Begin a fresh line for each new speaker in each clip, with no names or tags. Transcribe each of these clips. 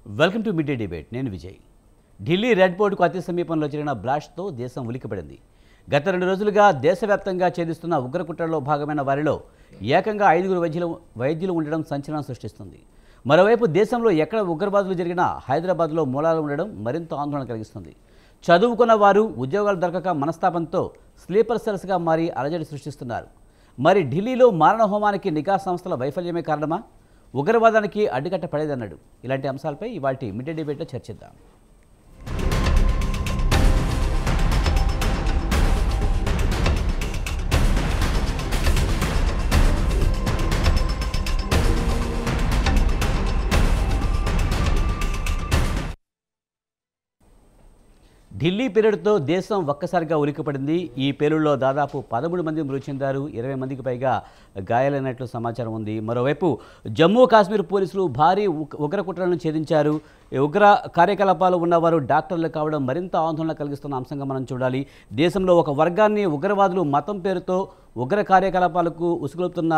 Welcome to mid day debate. నేను Vijay. Delhi red బోర్డుకు అతి సమీపంలో జరిగిన బ్లాస్ట్తో దేశం ఉలిక్కిపడింది. గత 2 రోజులుగా దేశవ్యాప్తంగా ఛేదిస్తున్న ఉగ్రకుట్రలో భాగమైన వారిలో ఏకంగా 5 వైద్యులు ఉండడం సంచలనం సృష్టిస్తుంది. మరోవైపు దేశంలో ఎక్కడ ఉగ్రవాదులు జరిగినా హైదరాబాద్లో మూలాలు ఉండడం మరింత ఆందోళన కలిగిస్తుంది. చదువుకున్న వారు ఉద్యోగాలు దొరకక మనస్తాపంతో స్లీపర్ సెల్స్గా మారి అలజడి సృష్టిస్తున్నారు. మరి ఢిల్లీలో మారణహోమానికి నిఘా సంస్థల వైఫల్యమే కారణమా? ఉగ్రవాదానికి అడ్డుకట్ట పడేదన్నాడు. ఇలాంటి అంశాలపై ఇవాల్టి మిడ్ డే డిబేట్లో చర్చిద్దాం. ఢిల్లీ పేలుడుతో దేశం ఒక్కసారిగా ఉలిక్కిపడింది. ఈ పేలుడులో దాదాపు 13 మంది మృతి చెందారు, 20 మందికి పైగా గాయాలైనట్లు సమాచారం ఉంది. మరోవైపు జమ్మూ కాశ్మీర్ పోలీసులు భారీ ఉగ్రకుట్రలను ఛేదించారు. ఉగ్ర కార్యకలాపాలు ఉన్నవారు డాక్టర్లు కావడం మరింత ఆందోళన కలిగిస్తున్న అంశంగా మనం చూడాలి. దేశంలో ఒక వర్గాన్ని ఉగ్రవాదులు మతం పేరుతో ఉగ్ర కార్యకలాపాలకు ఉసుగొలుపుతున్న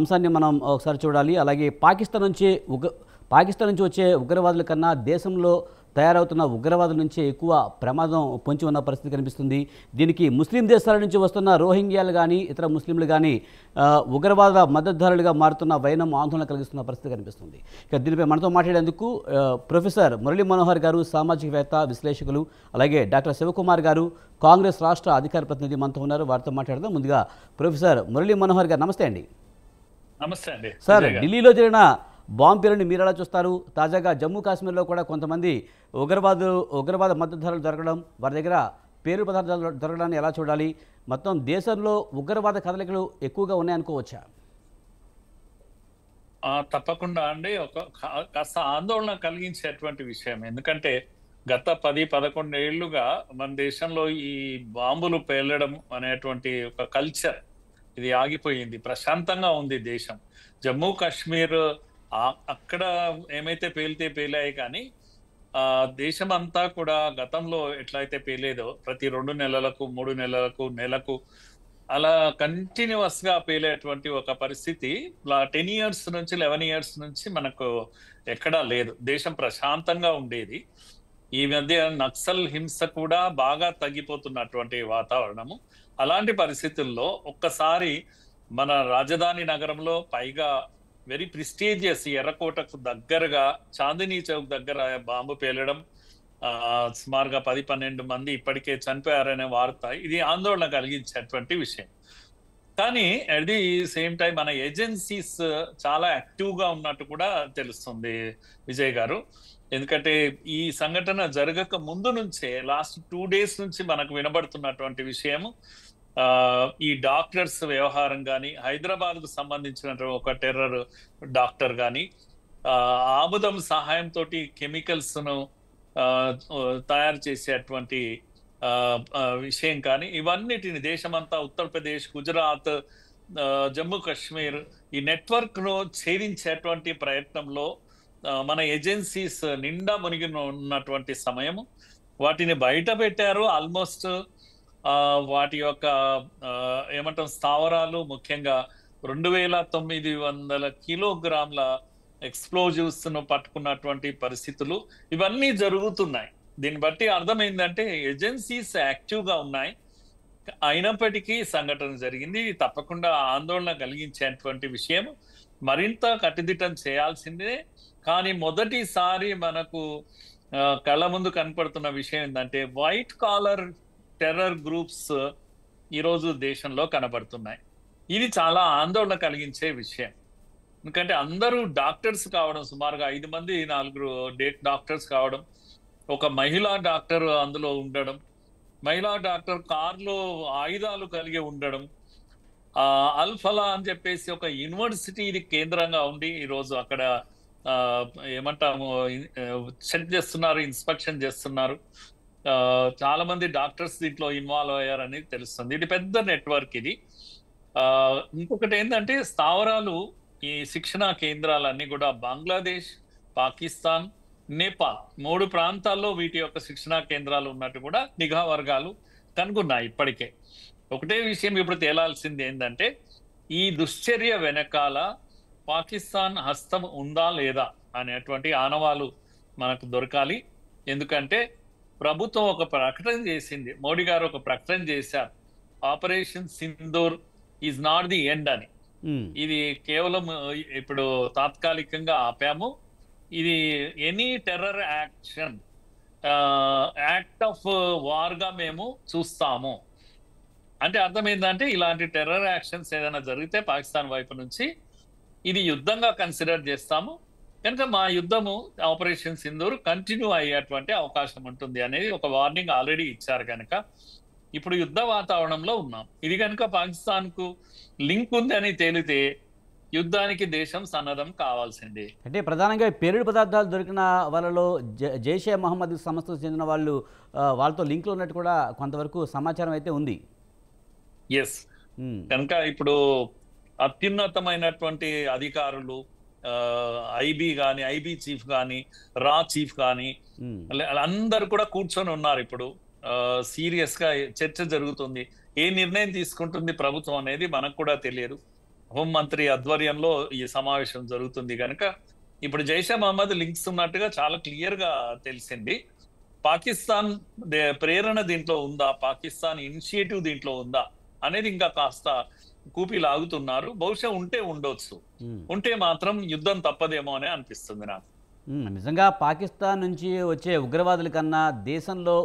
అంశాన్ని మనం ఒకసారి చూడాలి. అలాగే పాకిస్తాన్ నుంచి వచ్చే ఉగ్రవాదుల కన్నా దేశంలో తయారవుతున్న ఉగ్రవాదుల నుంచే ఎక్కువ ప్రమాదం పొంచి ఉన్న పరిస్థితి కనిపిస్తుంది. దీనికి ముస్లిం దేశాల నుంచి వస్తున్న రోహింగ్యాలు కానీ ఇతర ముస్లింలు కానీ ఉగ్రవాద మద్దతుదారులుగా మారుతున్న వైనం ఆందోళన కలిగిస్తున్న పరిస్థితి కనిపిస్తుంది. ఇక దీనిపై మనతో మాట్లాడేందుకు ప్రొఫెసర్ మురళీ మనోహర్ గారు, సామాజికవేత్త, విశ్లేషకులు, అలాగే డాక్టర్ శివకుమార్ గారు, కాంగ్రెస్ రాష్ట్ర అధికార ప్రతినిధి మనతో ఉన్నారు. వారితో మాట్లాడదాం. ముందుగా ప్రొఫెసర్ మురళీ మనోహర్ గారు, నమస్తే అండి.
నమస్తే అండి.
సార్, ఢిల్లీలో జరిగిన బాంబు పేలుని మీరు ఎలా చూస్తారు? తాజాగా జమ్మూ కాశ్మీర్లో కూడా కొంతమంది ఉగ్రవాద మద్దతుదారులు దొరకడం, వారి దగ్గర పేలు పదార్థాలు దొరకడాన్ని ఎలా చూడాలి? మొత్తం దేశంలో ఉగ్రవాద కదలికలు ఎక్కువగా ఉన్నాయనుకోవచ్చా?
తప్పకుండా అండి. కాస్త ఆందోళన కలిగించేటువంటి విషయం. ఎందుకంటే గత 10-11 ఏళ్లుగా మన దేశంలో ఈ బాంబులు పేలడం అనేటువంటి ఒక కల్చర్ ఇది ఆగిపోయింది. ప్రశాంతంగా ఉంది దేశం. జమ్మూ కాశ్మీర్ అక్కడ ఏమైతే పేలాయి కానీ దేశం అంతా కూడా గతంలో ఎట్లయితే పేలేదో ప్రతి 2 నెలలకు 3 నెలలకు నెలకు అలా కంటిన్యూస్ గా పేలేటువంటి ఒక పరిస్థితి 10 ఇయర్స్ నుంచి 11 ఇయర్స్ నుంచి మనకు ఎక్కడా లేదు. దేశం ప్రశాంతంగా ఉండేది. ఈ మధ్య నక్సల్ హింస కూడా బాగా తగ్గిపోతున్నటువంటి వాతావరణము. అలాంటి పరిస్థితుల్లో ఒక్కసారి మన రాజధాని నగరంలో పైగా వెరీ ప్రిస్టీజియస్ ఎర్రకోటకు దగ్గరగా చాందినీ చౌక్ దగ్గర బాంబు పేలడం, సుమారుగా 10-12 మంది ఇప్పటికే చనిపోయారనే వార్త, ఇది ఆందోళన కలిగించేటువంటి విషయం. కానీ అట్ ది సేమ్ టైం మన ఏజెన్సీస్ చాలా యాక్టివ్ గా ఉన్నట్టు కూడా తెలుస్తుంది విజయ్ గారు. ఎందుకంటే ఈ సంఘటన జరగక ముందు నుంచే లాస్ట్ 2 days నుంచి మనకు వినబడుతున్నటువంటి విషయము, ఈ డాక్టర్స్ వ్యవహారం కానీ, హైదరాబాద్ కు సంబంధించిన ఒక టెర్రర్ డాక్టర్ కానీ, ఆముదం సహాయంతో కెమికల్స్ ను తయారు చేసేటువంటి విషయం కానీ, ఇవన్నిటిని దేశమంతా ఉత్తరప్రదేశ్, గుజరాత్, జమ్మూ కాశ్మీర్ ఈ నెట్వర్క్ ను ఛేదించేటువంటి ప్రయత్నంలో మన ఏజెన్సీస్ నిండా మునిగి ఉన్నటువంటి సమయము. వాటిని బయట పెట్టారు. ఆల్మోస్ట్ వాటి యొక్క ఏమంటాం స్థావరాలు, ముఖ్యంగా 2900 కిలోగ్రాముల ఎక్స్ప్లోజివ్స్ ను పట్టుకున్నటువంటి పరిస్థితులు ఇవన్నీ జరుగుతున్నాయి. దీన్ని బట్టి అర్థమైందంటే ఏజెన్సీస్ యాక్టివ్ గా ఉన్నాయి. అయినప్పటికీ సంఘటన జరిగింది. తప్పకుండా ఆందోళన కలిగించేటువంటి విషయం. మరింత కట్టుదిట్టం చేయాల్సిందే. కానీ మొదటిసారి మనకు కళ్ళ ముందు కనపడుతున్న విషయం ఏంటంటే వైట్ కాలర్ టెర్రర్ గ్రూప్స్ ఈరోజు దేశంలో కనబడుతున్నాయి. ఇది చాలా ఆందోళన కలిగించే విషయం. ఎందుకంటే అందరూ డాక్టర్స్ కావడం, సుమారుగా 5 మంది 4 డాక్టర్స్ కావడం, ఒక మహిళా డాక్టర్ అందులో ఉండడం, మహిళా డాక్టర్ కార్లో ఆయుధాలు కలిగి ఉండడం, అల్ఫలా అని చెప్పేసి ఒక యూనివర్సిటీ కేంద్రంగా ఉండి ఈరోజు అక్కడ ఏమంటాము చెక్ చేస్తున్నారు, ఇన్స్పెక్షన్ చేస్తున్నారు. చాలా మంది డాక్టర్స్ దీంట్లో ఇన్వాల్వ్ అయ్యారని తెలుస్తుంది. ఇది పెద్ద నెట్వర్క్ ఇది. ఇంకొకటి ఏంటంటే స్థావరాలు, ఈ శిక్షణా కేంద్రాలన్నీ కూడా బంగ్లాదేశ్, పాకిస్తాన్, నేపాల్ 3 ప్రాంతాల్లో వీటి యొక్క శిక్షణా కేంద్రాలు ఉన్నట్టు కూడా నిఘా వర్గాలు కనుగొన్నాయి ఇప్పటికే. ఒకటే విషయం ఇప్పుడు తేలాల్సింది ఏంటంటే ఈ దుశ్చర్య వెనకాల పాకిస్తాన్ హస్తం ఉందా లేదా అనేటువంటి ఆనవాలు మనకు దొరకాలి. ఎందుకంటే ప్రభుత్వం ఒక ప్రకటన చేసింది, మోడీ గారు ఒక ప్రకటన చేశారు, operation Sindoor is not the end అని.
ఉమ్,
ఇది కేవలం ఇప్పుడు తాత్కాలికంగా ఆపాము. ఇది any terror action, act of war గా మేము చూస్తాము. అంటే అర్థం ఏంటంటే ఇలాంటి టెర్రర్ యాక్షన్స్ ఏదైనా జరిగితే పాకిస్తాన్ వైపు నుంచి ఇది యుద్ధంగా కన్సిడర్ చేస్తాము, కనుక మా యుద్ధము ఆపరేషన్ సింధూర్ కంటిన్యూ అయ్యేటువంటి అవకాశం ఉంటుంది అనేది ఒక వార్నింగ్ ఆల్రెడీ ఇచ్చారు. కనుక ఇప్పుడు యుద్ధ వాతావరణంలో ఉన్నాం. ఇది కనుక పాకిస్తాన్ కు లింక్ ఉంది అని తేలితే యుద్ధానికి దేశం సన్నద్ధం కావాల్సిందే.
అంటే ప్రధానంగా ఈ పేలుడు పదార్థాలు దొరికిన వాళ్ళలో జైషే మహమ్మద్ సంస్థకు చెందిన వాళ్ళు వాళ్ళతో లింక్లో ఉన్నట్టు కూడా కొంతవరకు సమాచారం అయితే ఉంది.
ఎస్, కనుక ఇప్పుడు అత్యున్నతమైనటువంటి అధికారులు, ఐబీ కానీ, ఐబీ చీఫ్ కానీ, రా చీఫ్ కానీ అందరు కూడా కూర్చొని ఉన్నారు. ఇప్పుడు సీరియస్ గా చర్చ జరుగుతుంది. ఏ నిర్ణయం తీసుకుంటుంది ప్రభుత్వం అనేది మనకు కూడా తెలియదు. హోంమంత్రి ఆధ్వర్యంలో ఈ సమావేశం జరుగుతుంది కనుక ఇప్పుడు జైషే మహమ్మద్ లింక్స్ ఉన్నట్టుగా చాలా క్లియర్ గా తెలిసింది. పాకిస్తాన్ ప్రేరణ దీంట్లో ఉందా, పాకిస్తాన్ ఇనిషియేటివ్ దీంట్లో ఉందా అనేది ఇంకా కాస్త కూపి లాగుతున్నారు. బహుశా ఉంటే ఉండొచ్చు, ఉంటే మాత్రం యుద్ధం తప్పదేమో అని అనిపిస్తుంది నాకు.
నిజంగా పాకిస్తాన్ నుంచి వచ్చే ఉగ్రవాదుల కన్నా దేశంలో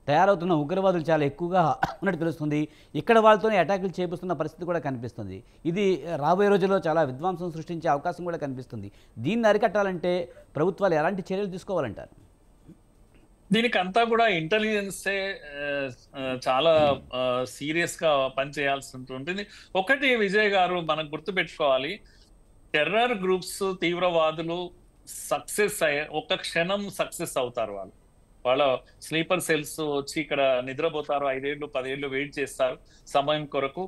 తయారవుతున్న ఉగ్రవాదులు చాలా ఎక్కువగా ఉన్నట్టు తెలుస్తుంది. ఇక్కడ వాళ్ళతోనే అటాకులు చేపిస్తున్న పరిస్థితి కూడా కనిపిస్తుంది. ఇది రాబోయే రోజుల్లో చాలా విధ్వంసం సృష్టించే అవకాశం కూడా కనిపిస్తుంది. దీన్ని అరికట్టాలంటే ప్రభుత్వాలు ఎలాంటి చర్యలు తీసుకోవాలంటారు?
దీనికి అంతా కూడా ఇంటెలిజెన్సే చాలా సీరియస్ గా పనిచేయాల్సి ఉంటుంది. ఒకటి విజయ్ గారు మనకు గుర్తుపెట్టుకోవాలి, టెర్రర్ గ్రూప్స్, తీవ్రవాదులు సక్సెస్ అయ్యే ఒక క్షణం సక్సెస్ అవుతారు. వాళ్ళ స్లీపర్ సెల్స్ వచ్చి ఇక్కడ నిద్రపోతారు, 5 ఏళ్ళు 10 ఏళ్ళు వెయిట్ చేస్తారు సమయం కొరకు.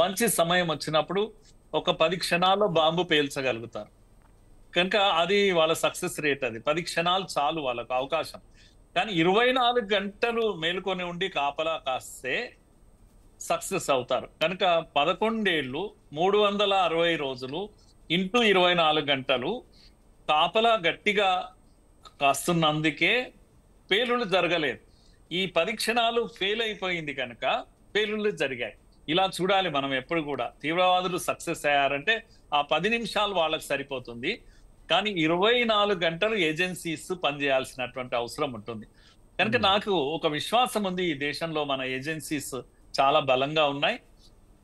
మంచి సమయం వచ్చినప్పుడు ఒక 10 క్షణాల్లో బాంబు పేల్చగలుగుతారు. కనుక అది వాళ్ళ సక్సెస్ రేట్. అది 10 క్షణాలు చాలు వాళ్ళకు అవకాశం. కానీ 24 గంటలు మేలుకొని ఉండి కాపలా కాస్తే సక్సెస్ అవుతారు. కనుక 11 ఏళ్ళు 360 రోజులు ఇంటూ 24 గంటలు కాపలా గట్టిగా కాస్తున్నందుకే పేలుళ్ళు జరగలేదు. ఈ 10 క్షణాలు ఫెయిల్ అయిపోయింది కనుక పేలుళ్ళు జరిగాయి. ఇలా చూడాలి మనం ఎప్పుడు కూడా. తీవ్రవాదులు సక్సెస్ అయ్యారంటే ఆ 10 నిమిషాలు వాళ్ళకి సరిపోతుంది, కానీ 24 గంటలు ఏజెన్సీస్ పనిచేయాల్సినటువంటి అవసరం ఉంటుంది. కనుక నాకు ఒక విశ్వాసం ఉంది, ఈ దేశంలో మన ఏజెన్సీస్ చాలా బలంగా ఉన్నాయి.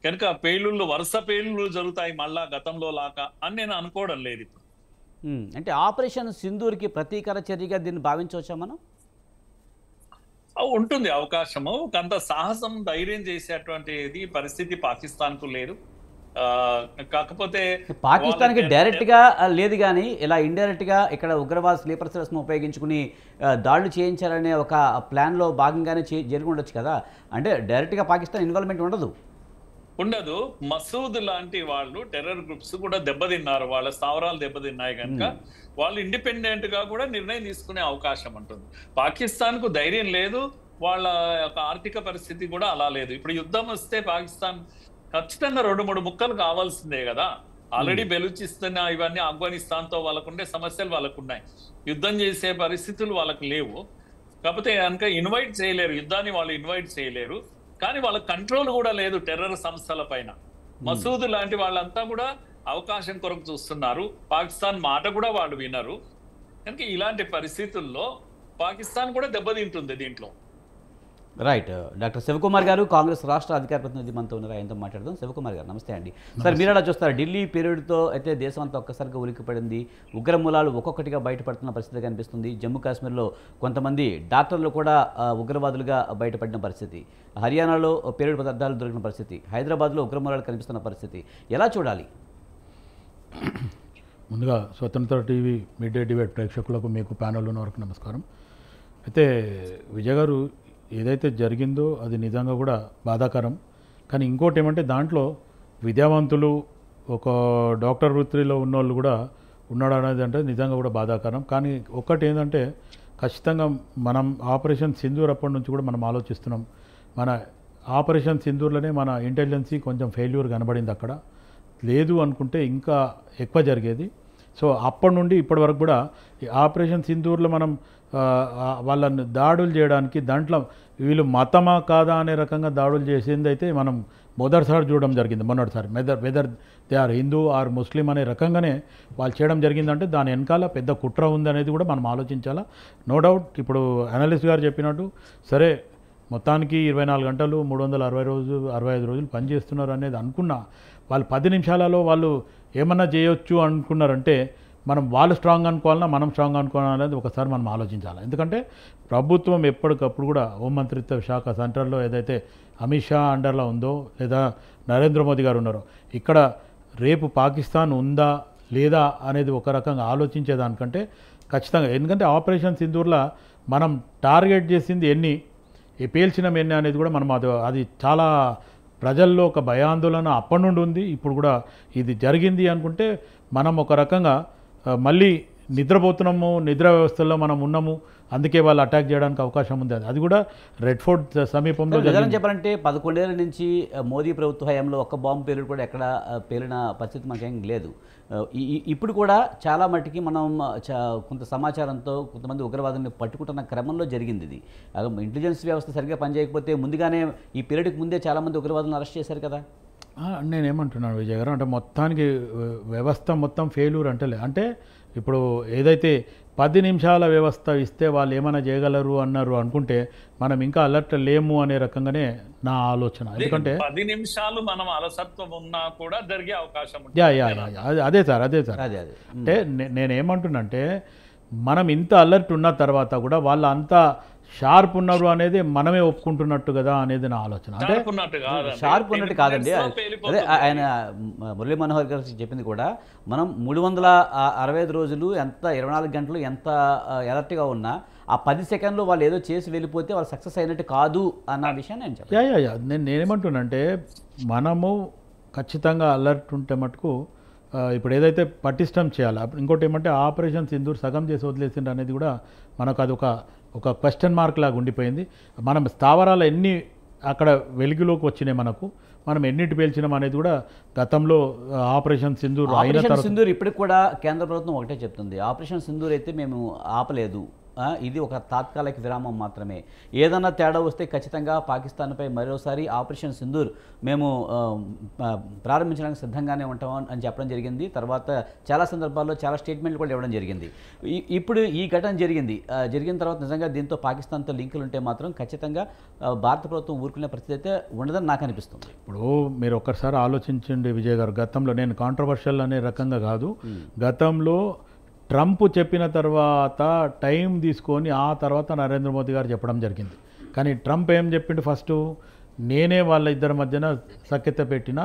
కనుక పేలుళ్ళు, వరుస పేలుళ్ళు జరుగుతాయి మళ్ళా గతంలో లాగా అని నేను అనుకోవడం లేదు ఇప్పుడు.
అంటే ఆపరేషన్ సింధూర్కి ప్రతీకార చర్యగా దీన్ని భావించవచ్చా మనం?
ఉంటుంది అవకాశము. అంత సాహసం, ధైర్యం చేసేటువంటిది పరిస్థితి పాకిస్తాన్ కు లేదు. కాకపోతే
పాకిస్తాన్కి డైరెక్ట్ గా లేదు, కానీ ఇలా ఇండైరెక్ట్ గా ఇక్కడ ఉగ్రవాద స్లీపర్ సెల్స్ ను ఉపయోగించుకుని దాడులు చేయించాలనే ఒక ప్లాన్ లో భాగంగానే జరిగి ఉండొచ్చు కదా. అంటే డైరెక్ట్ గా పాకిస్తాన్ ఇన్వాల్వ్మెంట్ ఉండదు.
మసూద్ లాంటి వాళ్ళు టెర్రర్ గ్రూప్స్ కూడా దెబ్బతిన్నారు, వాళ్ళ స్థావరాలు దెబ్బతిన్నాయి కనుక వాళ్ళు ఇండిపెండెంట్ గా కూడా నిర్ణయం తీసుకునే అవకాశం ఉంటుంది. పాకిస్తాన్ కు ధైర్యం లేదు, వాళ్ళ యొక్క ఆర్థిక పరిస్థితి కూడా అలా లేదు. ఇప్పుడు యుద్ధం వస్తే పాకిస్తాన్ ఖచ్చితంగా 2-3 ముక్కలు కావాల్సిందే కదా. ఆల్రెడీ బెలూచిస్తాన్ ఇవన్నీ ఆఫ్ఘనిస్తాన్ తో వాళ్ళకుండే సమస్యలు వాళ్ళకున్నాయి. యుద్ధం చేసే పరిస్థితులు వాళ్ళకు లేవు. కాకపోతే కనుక ఇన్వైట్ చేయలేరు, యుద్ధాన్ని వాళ్ళు ఇన్వైట్ చేయలేరు. కానీ వాళ్ళ కంట్రోల్ కూడా లేదు టెర్రర్ సంస్థల పైన. మసూద్ లాంటి వాళ్ళంతా కూడా అవకాశం కొరకు చూస్తున్నారు. పాకిస్తాన్ మాట కూడా వాళ్ళు వినరు. కనుక ఇలాంటి పరిస్థితుల్లో పాకిస్తాన్ కూడా దెబ్బతింటుంది దీంట్లో.
రైట్. డాక్టర్ శివకుమార్ గారు, కాంగ్రెస్ రాష్ట్ర అధికార ప్రతినిధి మనతో ఉన్నారు, ఆయనతో మాట్లాడదాం. శివకుమార్ గారు నమస్తే అండి. సార్, మీరు అలా చూస్తారు, ఢిల్లీ పీరియడ్తో అయితే దేశం అంతా ఒక్కసారిగా ఉలిక్కిపడింది. ఉగ్రమూలాలు ఒక్కొక్కటిగా బయటపడుతున్న పరిస్థితి కనిపిస్తుంది. జమ్మూ కాశ్మీర్లో కొంతమంది డాక్టర్లు కూడా ఉగ్రవాదులుగా బయటపడిన పరిస్థితి, హర్యానాలో పీరియడ్ పదార్థాలు దొరికిన పరిస్థితి, హైదరాబాద్లో ఉగ్రమూలాలు కనిపిస్తున్న పరిస్థితి ఎలా చూడాలి?
ముందుగా స్వతంత్ర టీవీ మిడ్ డే డిబేట్ ప్రేక్షకులకు, మీకు ప్యానెల్ ఉన్న వరకు నమస్కారం. అయితే విజయ్ గారు, ఏదైతే జరిగిందో అది నిజంగా కూడా బాధాకరం. కానీ ఇంకోటి ఏమంటే దాంట్లో విద్యావంతులు, ఒక డాక్టర్ వృత్తిలో ఉన్నోళ్ళు కూడా ఉన్నాడు అనేది అంటే నిజంగా కూడా బాధాకరం. కానీ ఒక్కటి ఏంటంటే ఖచ్చితంగా మనం ఆపరేషన్ సింధూర్ అప్పటి నుంచి కూడా మనం ఆలోచిస్తున్నాం. మన ఆపరేషన్ సింధూర్లోనే మన ఇంటెలిజెన్సీ కొంచెం ఫెయిల్యూర్ కనబడింది. అక్కడ లేదు అనుకుంటే ఇంకా ఎక్కువ జరిగేది. సో అప్పటి నుండి ఇప్పటి వరకు కూడా ఈ ఆపరేషన్ సింధూర్లో మనం వాళ్ళని దాడులు చేయడానికి దాంట్లో వీళ్ళు మతమా కాదా అనే రకంగా దాడులు చేసింది అయితే మనం మొదటిసారి చూడడం జరిగింది. మొన్నటిసారి whether they are Hindu or Muslim అనే రకంగానే వాళ్ళు చేయడం జరిగిందంటే దాని వెనకాల పెద్ద కుట్ర ఉంది అనేది కూడా మనం ఆలోచించాలా. నో డౌట్ ఇప్పుడు అనలిస్ట్ గారు చెప్పినట్టు సరే మొత్తానికి 24 గంటలు 365 రోజులు పనిచేస్తున్నారు అనేది అనుకున్నా, వాళ్ళు 10 నిమిషాలలో వాళ్ళు ఏమన్నా చేయొచ్చు అనుకున్నారంటే మనం వాళ్ళు స్ట్రాంగ్ అనుకోవాలన్నా మనం స్ట్రాంగ్ అనుకోవాలనేది ఒకసారి మనం ఆలోచించాలి. ఎందుకంటే ప్రభుత్వం ఎప్పటికప్పుడు కూడా హోంమంత్రిత్వ శాఖ సెంటర్లో ఏదైతే అమిత్ షా అండర్లో ఉందో లేదా నరేంద్ర మోదీ గారు ఉన్నారో ఇక్కడ రేపు పాకిస్తాన్ ఉందా లేదా అనేది ఒక రకంగా ఆలోచించేదానికంటే ఖచ్చితంగా, ఎందుకంటే ఆపరేషన్ సింధూర్లో మనం టార్గెట్ చేసింది ఎన్ని పేల్చినం ఎన్ని అనేది కూడా మనం అది చాలా ప్రజల్లో ఒక భయాందోళన అప్పటి నుండి ఉంది. ఇప్పుడు కూడా ఇది జరిగింది అనుకుంటే మనం ఒక రకంగా మళ్ళీ నిద్రపోతున్నాము, నిద్ర వ్యవస్థలో మనం ఉన్నాము, అందుకే వాళ్ళు అటాక్ చేయడానికి అవకాశం ఉంది. అది కూడా రెడ్ ఫోర్ట్ సమీపంలో
నిజంగా చెప్పాలంటే 11 ఏళ్ల నుంచి మోదీ ప్రభుత్వ హయాంలో ఒక్క బాంబు పేలుడు కూడా ఎక్కడ పేలిన పరిస్థితి మనకేం లేదు. ఇప్పుడు కూడా చాలా మట్టుకి మనం కొంత సమాచారంతో కొంతమంది ఉగ్రవాదుల్ని పట్టుకుంటున్న క్రమంలో జరిగింది ఇది. ఇంటెలిజెన్స్ వ్యవస్థ సరిగ్గా పనిచేయకపోతే ముందుగానే ఈ పీరియడ్కి ముందే చాలామంది ఉగ్రవాదులను అరెస్ట్ చేశారు కదా.
నేనేమంటున్నాను విజయ్ గారు, అంటే మొత్తానికి వ్యవస్థ మొత్తం ఫెయిల్యూర్ అంటే ఇప్పుడు ఏదైతే 10 నిమిషాల వ్యవస్థ ఇస్తే వాళ్ళు ఏమైనా చేయగలరు అన్నారు అనుకుంటే మనం ఇంకా అలర్ట్ లేము అనే రకంగానే నా ఆలోచన. ఎందుకంటే
10 నిమిషాలు మనం అలసత్వం ఉన్నా కూడా జరిగే అవకాశం
అదే సార్ అంటే నేనేమంటున్నంటే మనం ఇంత అలర్ట్ ఉన్న తర్వాత కూడా వాళ్ళు అంత షార్ప్ ఉన్నారు అనేది మనమే ఒప్పుకుంటున్నట్టు కదా అనేది నా ఆలోచన. అంటే
షార్ప్ ఉన్నట్టు కాదండి, అదే ఆయన మురళీ మనోహర్ గారు చెప్పింది కూడా మనం 365 రోజులు ఎంత 24 గంటలు ఎంత అలర్ట్గా ఉన్నా ఆ 10 సెకండ్లు వాళ్ళు ఏదో చేసి వెళ్ళిపోతే వాళ్ళు సక్సెస్ అయినట్టు కాదు అన్న విషయాన్ని నేను చెప్పాను.
నేనేమంటున్నానంటే మనము ఖచ్చితంగా అలర్ట్ ఉంటే మటుకు ఇప్పుడు ఏదైతే పటిష్టం చేయాలి. ఇంకోటి ఏమంటే ఆపరేషన్ సింధూర్ సగం చేసి వదిలేసిండ్రు అనేది కూడా మనకు అది ఒక క్వశ్చన్ మార్క్ లాగా ఉండిపోయింది. మనం స్థావరాలు ఎన్ని అక్కడ వెలుగులోకి వచ్చినాయి, మనం ఎన్నిటి పేల్చినాం అనేది కూడా గతంలో ఆపరేషన్ సింధూర్ అయిన తర్వాత
సింధూర్ ఇప్పటికి కూడా కేంద్ర ప్రభుత్వం ఒకటే చెప్తుంది, ఆపరేషన్ సింధూర్ అయితే మేము ఆపలేదు, ఇది ఒక తాత్కాలిక విరామం మాత్రమే, ఏదన్నా తేడా వస్తే ఖచ్చితంగా పాకిస్తాన్పై మరోసారి ఆపరేషన్ సింధూర్ మేము ప్రారంభించడానికి సిద్ధంగానే ఉంటాం అని చెప్పడం జరిగింది. తర్వాత చాలా సందర్భాల్లో చాలా స్టేట్మెంట్లు కూడా ఇవ్వడం జరిగింది. ఇప్పుడు ఈ ఘటన జరిగిన తర్వాత నిజంగా దీంతో పాకిస్తాన్తో లింకులు ఉంటే మాత్రం ఖచ్చితంగా భారత ప్రభుత్వం ఊరుకునే పరిస్థితి అయితే ఉండదని నాకు అనిపిస్తుంది.
ఇప్పుడు మీరు ఒక్కసారి ఆలోచించండి విజయ్ గారు, గతంలో నేను కాంట్రవర్షియల్ అనే రకంగా కాదు, గతంలో ట్రంప్ చెప్పిన తర్వాత టైం తీసుకొని ఆ తర్వాత నరేంద్ర మోదీ గారు చెప్పడం జరిగింది. కానీ ట్రంప్ ఏం చెప్పిండు, ఫస్ట్ నేనే వాళ్ళ ఇద్దరి మధ్యన సఖ్యత పెట్టిన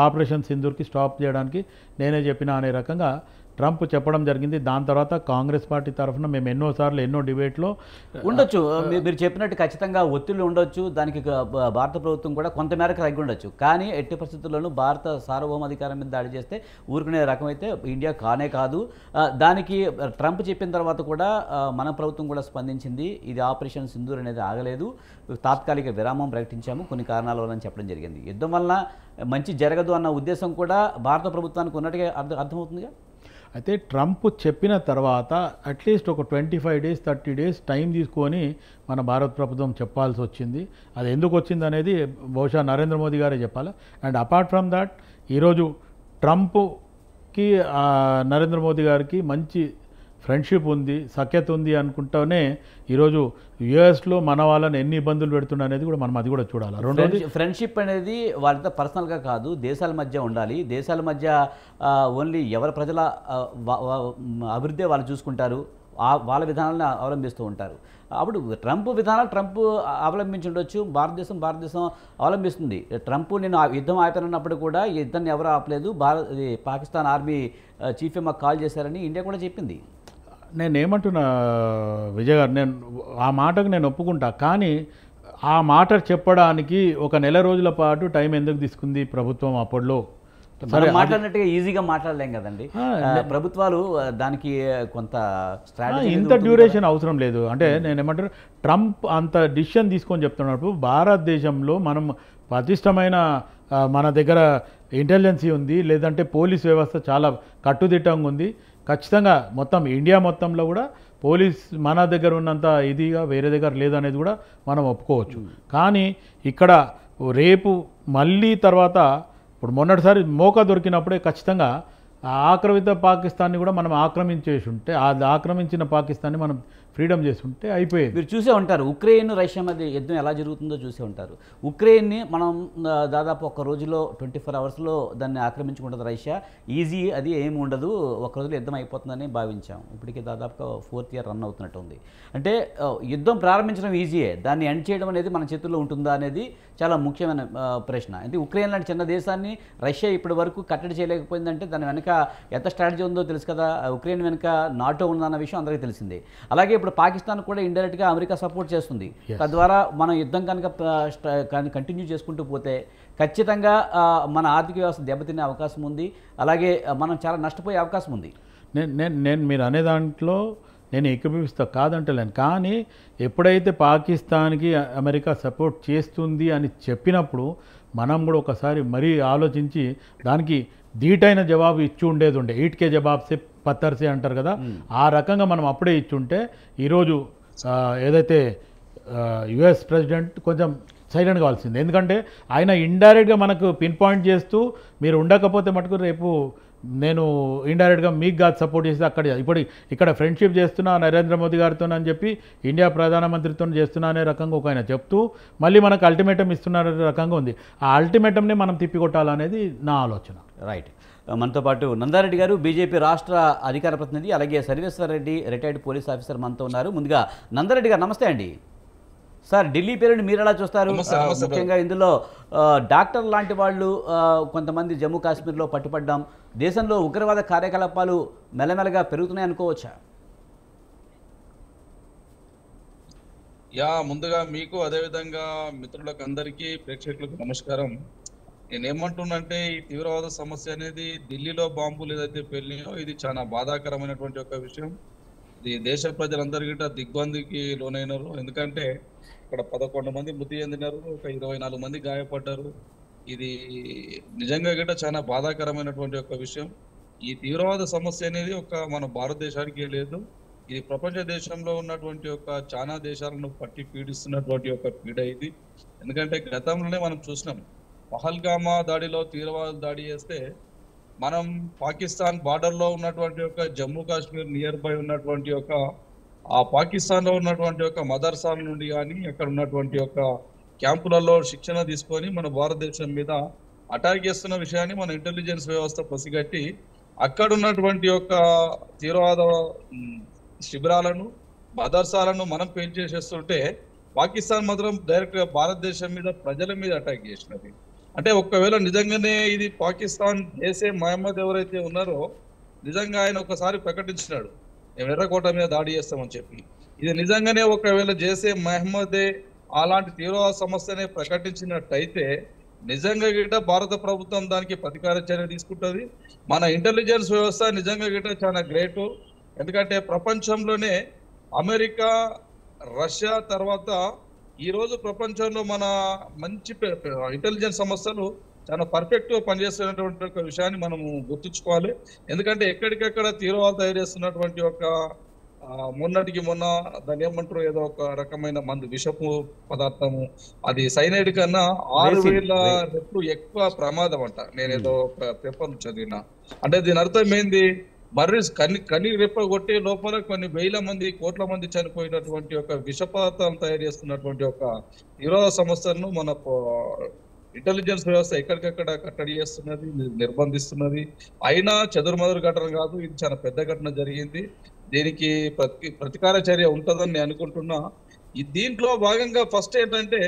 ఆపరేషన్ సింధూర్కి స్టాప్ చేయడానికి నేనే చెప్పిన అనే రకంగా ట్రంప్ చెప్పడం జరిగింది. దాని తర్వాత కాంగ్రెస్ పార్టీ తరఫున మేము ఎన్నోసార్లు ఎన్నో డిబేట్లో
ఉండొచ్చు, మీరు చెప్పినట్టు ఖచ్చితంగా ఒత్తిళ్లు ఉండొచ్చు, దానికి భారత ప్రభుత్వం కూడా కొంతమేరకు తగ్గి ఉండొచ్చు. కానీ ఎట్టి పరిస్థితుల్లోనూ భారత సార్వభౌమాధికారం మీద దాడి చేస్తే ఊరుకునే రకమైతే ఇండియా కానే కాదు. దానికి ట్రంప్ చెప్పిన తర్వాత కూడా మన ప్రభుత్వం కూడా స్పందించింది, ఇది ఆపరేషన్ సింధూర్ అనేది ఆగలేదు, తాత్కాలిక విరామం ప్రకటించాము కొన్ని కారణాల వల్ల చెప్పడం జరిగింది. యుద్ధం వలన మంచి జరగదు అన్న ఉద్దేశం కూడా భారత ప్రభుత్వానికి ఉన్నట్టుగా అర్థమవుతుందిగా.
అయితే ట్రంప్ చెప్పిన తర్వాత అట్లీస్ట్ ఒక 25 days 30 days టైం తీసుకొని మన భారత ప్రభుత్వం చెప్పాల్సి వచ్చింది. అది ఎందుకు వచ్చింది అనేది బహుశా నరేంద్ర మోదీ గారే చెప్పాలి. అండ్ అపార్ట్ ఫ్రమ్ దాట్ ఈరోజు ట్రంప్కి నరేంద్ర మోదీ గారికి మంచి ఫ్రెండ్షిప్ ఉంది, సఖ్యత ఉంది అనుకుంటానే ఈరోజు యుఎస్లో మన వాళ్ళని ఎన్ని ఇబ్బందులు పెడుతున్నా అనేది కూడా మనం అది కూడా చూడాలి. రెండోది
ఫ్రెండ్షిప్ అనేది వాళ్ళతో పర్సనల్గా కాదు, దేశాల మధ్య ఉండాలి. దేశాల మధ్య ఓన్లీ ఎవరి ప్రజల అభివృద్ధి వాళ్ళు చూసుకుంటారు, వాళ్ళ విధానాలను అవలంబిస్తూ ఉంటారు. అప్పుడు ట్రంప్ విధానాలు ట్రంప్ అవలంబించుండొచ్చు, భారతదేశం అవలంబిస్తుంది. ట్రంప్ నేను యుద్ధం ఆపానన్నప్పుడు కూడా ఈ యుద్ధాన్ని ఎవరు ఆపలేదు, పాకిస్తాన్ ఆర్మీ చీఫ్ మాకు కాల్ చేశారని ఇండియా కూడా చెప్పింది.
నేనేమంటున్నా విజయ్ గారు, నేను ఆ మాటకు నేను ఒప్పుకుంటా, కానీ ఆ మాట చెప్పడానికి ఒక నెల రోజుల పాటు టైం ఎందుకు తీసుకుంది ప్రభుత్వం అప్పట్లో?
మాట్లాడినట్టుగా ఈజీగా మాట్లాడలేం కదండి, ప్రభుత్వాలు దానికి కొంత స్ట్రాటజీ,
ఇంత డ్యూరేషన్ అవసరం లేదు. అంటే నేను ఏమంటారు, ట్రంప్ అంత డిసిషన్ తీసుకొని చెప్తున్నప్పుడు భారతదేశంలో మనం పటిష్టమైన మన దగ్గర ఇంటెలిజెన్సీ ఉంది, లేదంటే పోలీస్ వ్యవస్థ చాలా కట్టుదిట్టంగా ఉంది. ఖచ్చితంగా మొత్తం ఇండియా మొత్తంలో కూడా పోలీస్ మన దగ్గర ఉన్నంత ఇదిగా వేరే దగ్గర లేదనేది కూడా మనం ఒప్పుకోవచ్చు. కానీ ఇక్కడ రేపు మళ్ళీ తర్వాత ఇప్పుడు మొన్నటిసారి మోకా దొరికినప్పుడే ఖచ్చితంగా ఆక్రమిత పాకిస్తాన్ని కూడా మనం ఆక్రమించేసి ఉంటే, ఆ ఆక్రమించిన పాకిస్తాన్ని మనం ఫ్రీడమ్ చేసి ఉంటే అయిపోయేది.
మీరు చూసే ఉంటారు ఉక్రెయిన్ రష్యా మధ్య యుద్ధం ఎలా జరుగుతుందో చూసే ఉంటారు. ఉక్రెయిన్ని మనం దాదాపు ఒక రోజులో 24 అవర్స్లో దాన్ని ఆక్రమించుకుంటుంది రష్యా. ఈజీ అది ఏమి ఉండదు, ఒక రోజులో యుద్ధం అయిపోతుందని భావించాం. ఇప్పటికే దాదాపుగా 4th ఇయర్ రన్ అవుతున్నట్టు ఉంది. అంటే యుద్ధం ప్రారంభించడం ఈజీయే, దాన్ని ఎండ్ చేయడం అనేది మన చేతుల్లో ఉంటుందా అనేది చాలా ముఖ్యమైన ప్రశ్న. అంటే ఉక్రెయిన్ లాంటి చిన్న దేశాన్ని రష్యా ఇప్పటి వరకు కట్టడి చేయలేకపోయిందంటే దాని వెనక ఎంత స్ట్రాటజీ ఉందో తెలుసు కదా. ఉక్రెయిన్ వెనుక నాటో ఉందన్న విషయం అందరికీ తెలిసిందే. అలాగే ఇప్పుడు పాకిస్తాన్ కూడా ఇండైరెక్ట్గా అమెరికా సపోర్ట్ చేస్తుంది. తద్వారా మనం యుద్ధం కనుక కంటిన్యూ చేసుకుంటూ పోతే ఖచ్చితంగా మన ఆర్థిక వ్యవస్థ దెబ్బతినే అవకాశం ఉంది. అలాగే మనం చాలా నష్టపోయే అవకాశం ఉంది.
నేను మీరు అనే దాంట్లో నేను ఏకీభవిస్తా, కాదంటలేను. కానీ ఎప్పుడైతే పాకిస్తాన్కి అమెరికా సపోర్ట్ చేస్తుంది అని చెప్పినప్పుడు మనం కూడా ఒకసారి మరీ ఆలోచించి దానికి ధీటైన జవాబు ఇచ్చి ఉండేది ఉండే. ఈట్కే జవాబ్సే పత్తర్సే అంటారు కదా, ఆ రకంగా మనం అప్పుడే ఇచ్చుంటే ఈరోజు ఏదైతే యుఎస్ ప్రెసిడెంట్ కొంచెం సైలెంట్ కావాల్సింది. ఎందుకంటే ఆయన ఇండైరెక్ట్గా మనకు పిన్ పాయింట్ చేస్తూ మీరు ఉండకపోతే మటుకు రేపు నేను ఇండైరెక్ట్గా మీకు కాదు సపోర్ట్ చేసి ఇప్పుడు ఇక్కడ ఫ్రెండ్షిప్ చేస్తున్నా నరేంద్ర మోదీ గారితో అని చెప్పి ఇండియా ప్రధానమంత్రితో చేస్తున్నా అనే రకంగా ఒక ఆయన చెప్తూ మళ్ళీ మనకు అల్టిమేటం ఇస్తున్న రకంగా ఉంది. ఆ అల్టిమేటంని మనం తిప్పికొట్టాలనేది నా ఆలోచన.
రైట్. మనతో పాటు నందారెడ్డి గారు బీజేపీ రాష్ట్ర అధికార ప్రతినిధి, అలాగే Sarveshwar Reddy retired police officer మనతో ఉన్నారు. ముందుగా నందారెడ్డి గారు నమస్తే అండి. సార్, ఢిల్లీ పేరుని మీరు ఎలా చూస్తారు? ముఖ్యంగా ఇందులో డాక్టర్ లాంటి వాళ్ళు కొంతమంది జమ్మూ కాశ్మీర్లో పట్టుపడ్డాం, దేశంలో ఉగ్రవాద కార్యకలాపాలు మెల్లమెల్లగా పెరుగుతున్నాయి అనుకోవచ్చా?
ముందుగా మీకు అదేవిధంగా మిత్రులకు అందరికీ ప్రేక్షకులకు నమస్కారం. నేనేమంటున్నంటే ఈ తీవ్రవాద సమస్య అనేది ఢిల్లీలో బాంబులు ఏదైతే పెళ్ళినాయో ఇది చాలా బాధాకరమైనటువంటి ఒక విషయం. ఇది దేశ ప్రజలందరూ గిట్ట దిగ్బంధికి లోనైనారు. ఎందుకంటే ఇక్కడ 11 మంది మృతి చెందినారు, ఒక 24 మంది గాయపడ్డారు. ఇది నిజంగా గిట్ట చాలా బాధాకరమైనటువంటి ఒక విషయం. ఈ తీవ్రవాద సమస్య అనేది మన భారతదేశానికి లేదు, ఇది ప్రపంచ దేశంలో ఉన్నటువంటి చాలా దేశాలను పట్టి పీడిస్తున్నటువంటి ఒక పీడ ఇది. ఎందుకంటే గతంలోనే మనం చూసినాం, పహల్గామా దాడిలో తీవ్రవాద దాడి చేస్తే మనం పాకిస్తాన్ బార్డర్లో ఉన్నటువంటి జమ్మూ కాశ్మీర్ నియర్ బై ఉన్నటువంటి ఆ పాకిస్తాన్లో ఉన్నటువంటి మదర్సాల నుండి కానీ అక్కడ ఉన్నటువంటి క్యాంపులలో శిక్షణ తీసుకొని మన భారతదేశం మీద అటాక్ చేస్తున్న విషయాన్ని మన ఇంటెలిజెన్స్ వ్యవస్థ పసిగట్టి అక్కడ ఉన్నటువంటి తీవ్రవాద శిబిరాలను మదర్సాలను మనం పేల్చేసేస్తుంటే పాకిస్తాన్ మాత్రం డైరెక్ట్గా భారతదేశం మీద ప్రజల మీద అటాక్ చేసినది. అంటే ఒకవేళ నిజంగానే ఇది పాకిస్తాన్ జైషే మహమ్మద్ ఎవరైతే ఉన్నారో నిజంగా ఆయన ఒకసారి ప్రకటించినాడు, మేము ఎర్రకోట మీద దాడి చేస్తామని చెప్పి. ఇది నిజంగానే ఒకవేళ జైషే మహమ్మదే అలాంటి తీవ్రవాద సమస్యనే ప్రకటించినట్టయితే నిజంగా గిట్ట భారత ప్రభుత్వం దానికి ప్రతీకార చర్య తీసుకుంటుంది. మన ఇంటెలిజెన్స్ వ్యవస్థ నిజంగా గిట్ట చాలా గ్రేటు. ఎందుకంటే ప్రపంచంలోనే అమెరికా, రష్యా తర్వాత ఈరోజు ప్రపంచంలో మన మంచి ఇంటెలిజెన్స్ సంస్థలు చాలా పర్ఫెక్ట్గా పనిచేస్తున్నటువంటి ఒక విషయాన్ని మనము గుర్తుంచుకోవాలి. ఎందుకంటే ఎక్కడికక్కడ తీవ్రవాద తయారు చేస్తున్నటువంటి మొన్నటికి మొన్న దాన్ని ఏమంటారు, ఏదో ఒక రకమైన మందు విషపు పదార్థము, అది సైనైడ్ కన్నా 6000 రెట్లు ఎక్కువ ప్రమాదం అంట. నేనేదో పేపర్ చదివినా. అంటే దీని అర్థం ఏంది, మర్రి కని రెప్ప కొట్టే లోపల కొన్ని వేల మంది కోట్ల మంది చనిపోయినటువంటి విష పదార్థాలను తయారు చేస్తున్నటువంటి తీవ్రవాద సమస్యలను మన ఇంటెలిజెన్స్ వ్యవస్థ ఎక్కడికక్కడ కట్టడి చేస్తున్నది, నిర్బంధిస్తున్నది. అయినా చెదురుమదురు ఘటన కాదు, ఇది చాలా పెద్ద ఘటన జరిగింది. దీనికి ప్రతీకార చర్య ఉంటుందని నేను అనుకుంటున్నా. దీంట్లో భాగంగా ఫస్ట్ ఏంటంటే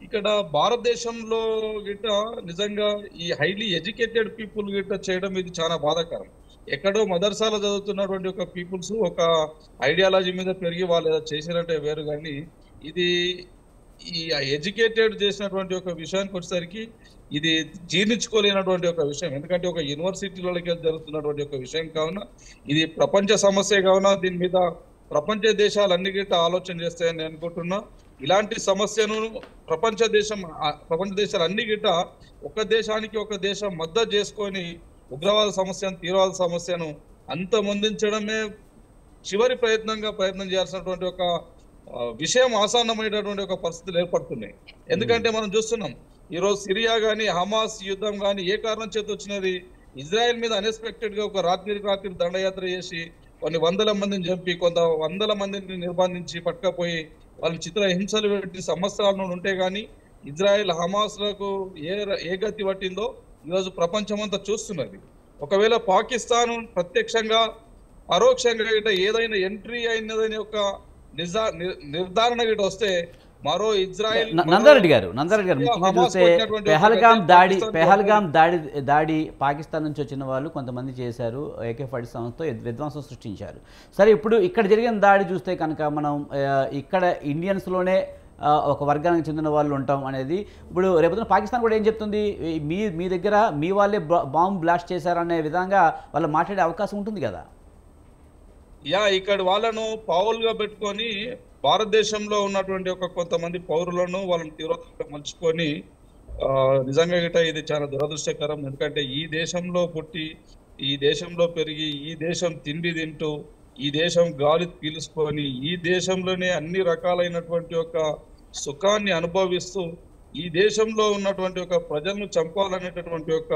ఇక్కడ భారతదేశంలో గిట్ట నిజంగా ఈ హైలీ ఎడ్యుకేటెడ్ పీపుల్ గిట్ట చేయడం ఇది చాలా బాధాకరం. ఎక్కడో మదర్సాలో చదువుతున్నటువంటి పీపుల్స్ ఒక ఐడియాలజీ మీద పెరిగి వాళ్ళు ఏదో చేసినట్టే వేరు, కానీ ఇది ఈ ఎడ్యుకేటెడ్ చేసినటువంటి విషయానికి వచ్చేసరికి ఇది జీర్ణించుకోలేనటువంటి విషయం. ఎందుకంటే యూనివర్సిటీలకి జరుగుతున్నటువంటి విషయం కావున ఇది ప్రపంచ సమస్య కావున దీని మీద ప్రపంచ దేశాలన్నీ గిట్ట ఆలోచన చేస్తాయని అనుకుంటున్నా. ఇలాంటి సమస్యను ప్రపంచ దేశాలు అన్ని గిట్ట ఒక దేశానికి ఒక దేశం మద్దతు చేసుకొని ఉగ్రవాద సమస్యను తీవ్రవాద సమస్యను అంతమొందించడమే చివరి ప్రయత్నం చేయాల్సినటువంటి ఒక విషయం ఆసన్నమైనటువంటి ఒక పరిస్థితులు ఏర్పడుతున్నాయి. ఎందుకంటే మనం చూస్తున్నాం ఈరోజు సిరియా కానీ హమాస్ యుద్ధం కానీ ఏ కారణం చేత వచ్చినది, ఇజ్రాయెల్ మీద అన్ఎక్స్పెక్టెడ్ గా ఒక రాత్రి దండయాత్ర చేసి కొన్ని వందల మందిని చంపి కొంత వందల మందిని నిర్బంధించి పట్టుకపోయి వాళ్ళని చిత్ర హింసలు పెట్టి సంవత్సరాల నుండి ఉంటే గానీ ఇజ్రాయెల్ హమాస్లకు ఏ గతి పట్టిందో ఈరోజు ప్రపంచమంతా చూస్తున్నది. ఒకవేళ పాకిస్తాన్ ప్రత్యక్షంగా పరోక్షంగా గిట్ట ఏదైనా ఎంట్రీ అయినదని ఒక నిర్ధారణ గిట్ట వస్తే మరో ఇజ్రాయెల్
నందారెడ్డి గారు ముఖ్యంగా చూస్తే పెహల్గాం దాడి పాకిస్తాన్ నుంచి వచ్చిన వాళ్ళు కొంతమంది చేశారు, AK-47తో విధ్వంసం సృష్టించారు. సరే, ఇప్పుడు ఇక్కడ జరిగిన దాడి చూస్తే కనుక మనం ఇక్కడ ఇండియన్స్లోనే ఒక వర్గానికి చెందిన వాళ్ళు ఉంటాం అనేది, ఇప్పుడు రేపొద్దున పాకిస్తాన్ కూడా ఏం చెప్తుంది, మీ దగ్గర మీ వాళ్ళే బాంబు బ్లాస్ట్ చేశారనే విధంగా వాళ్ళు మాట్లాడే అవకాశం ఉంటుంది కదా.
ఇక్కడ వాళ్ళను పావులుగా పెట్టుకొని భారతదేశంలో ఉన్నటువంటి ఒక కొంతమంది పౌరులను వాళ్ళని తీవ్రంగా మలుచుకొని నిజంగా గిట ఇది చాలా దురదృష్టకరం. ఎందుకంటే ఈ దేశంలో పుట్టి ఈ దేశంలో పెరిగి ఈ దేశం తిండి తింటూ ఈ దేశం గాలి పీలుసుకొని ఈ దేశంలోనే అన్ని రకాలైనటువంటి ఒక సుఖాన్ని అనుభవిస్తూ ఈ దేశంలో ఉన్నటువంటి ఒక ప్రజలను చంపాలనేటటువంటి ఒక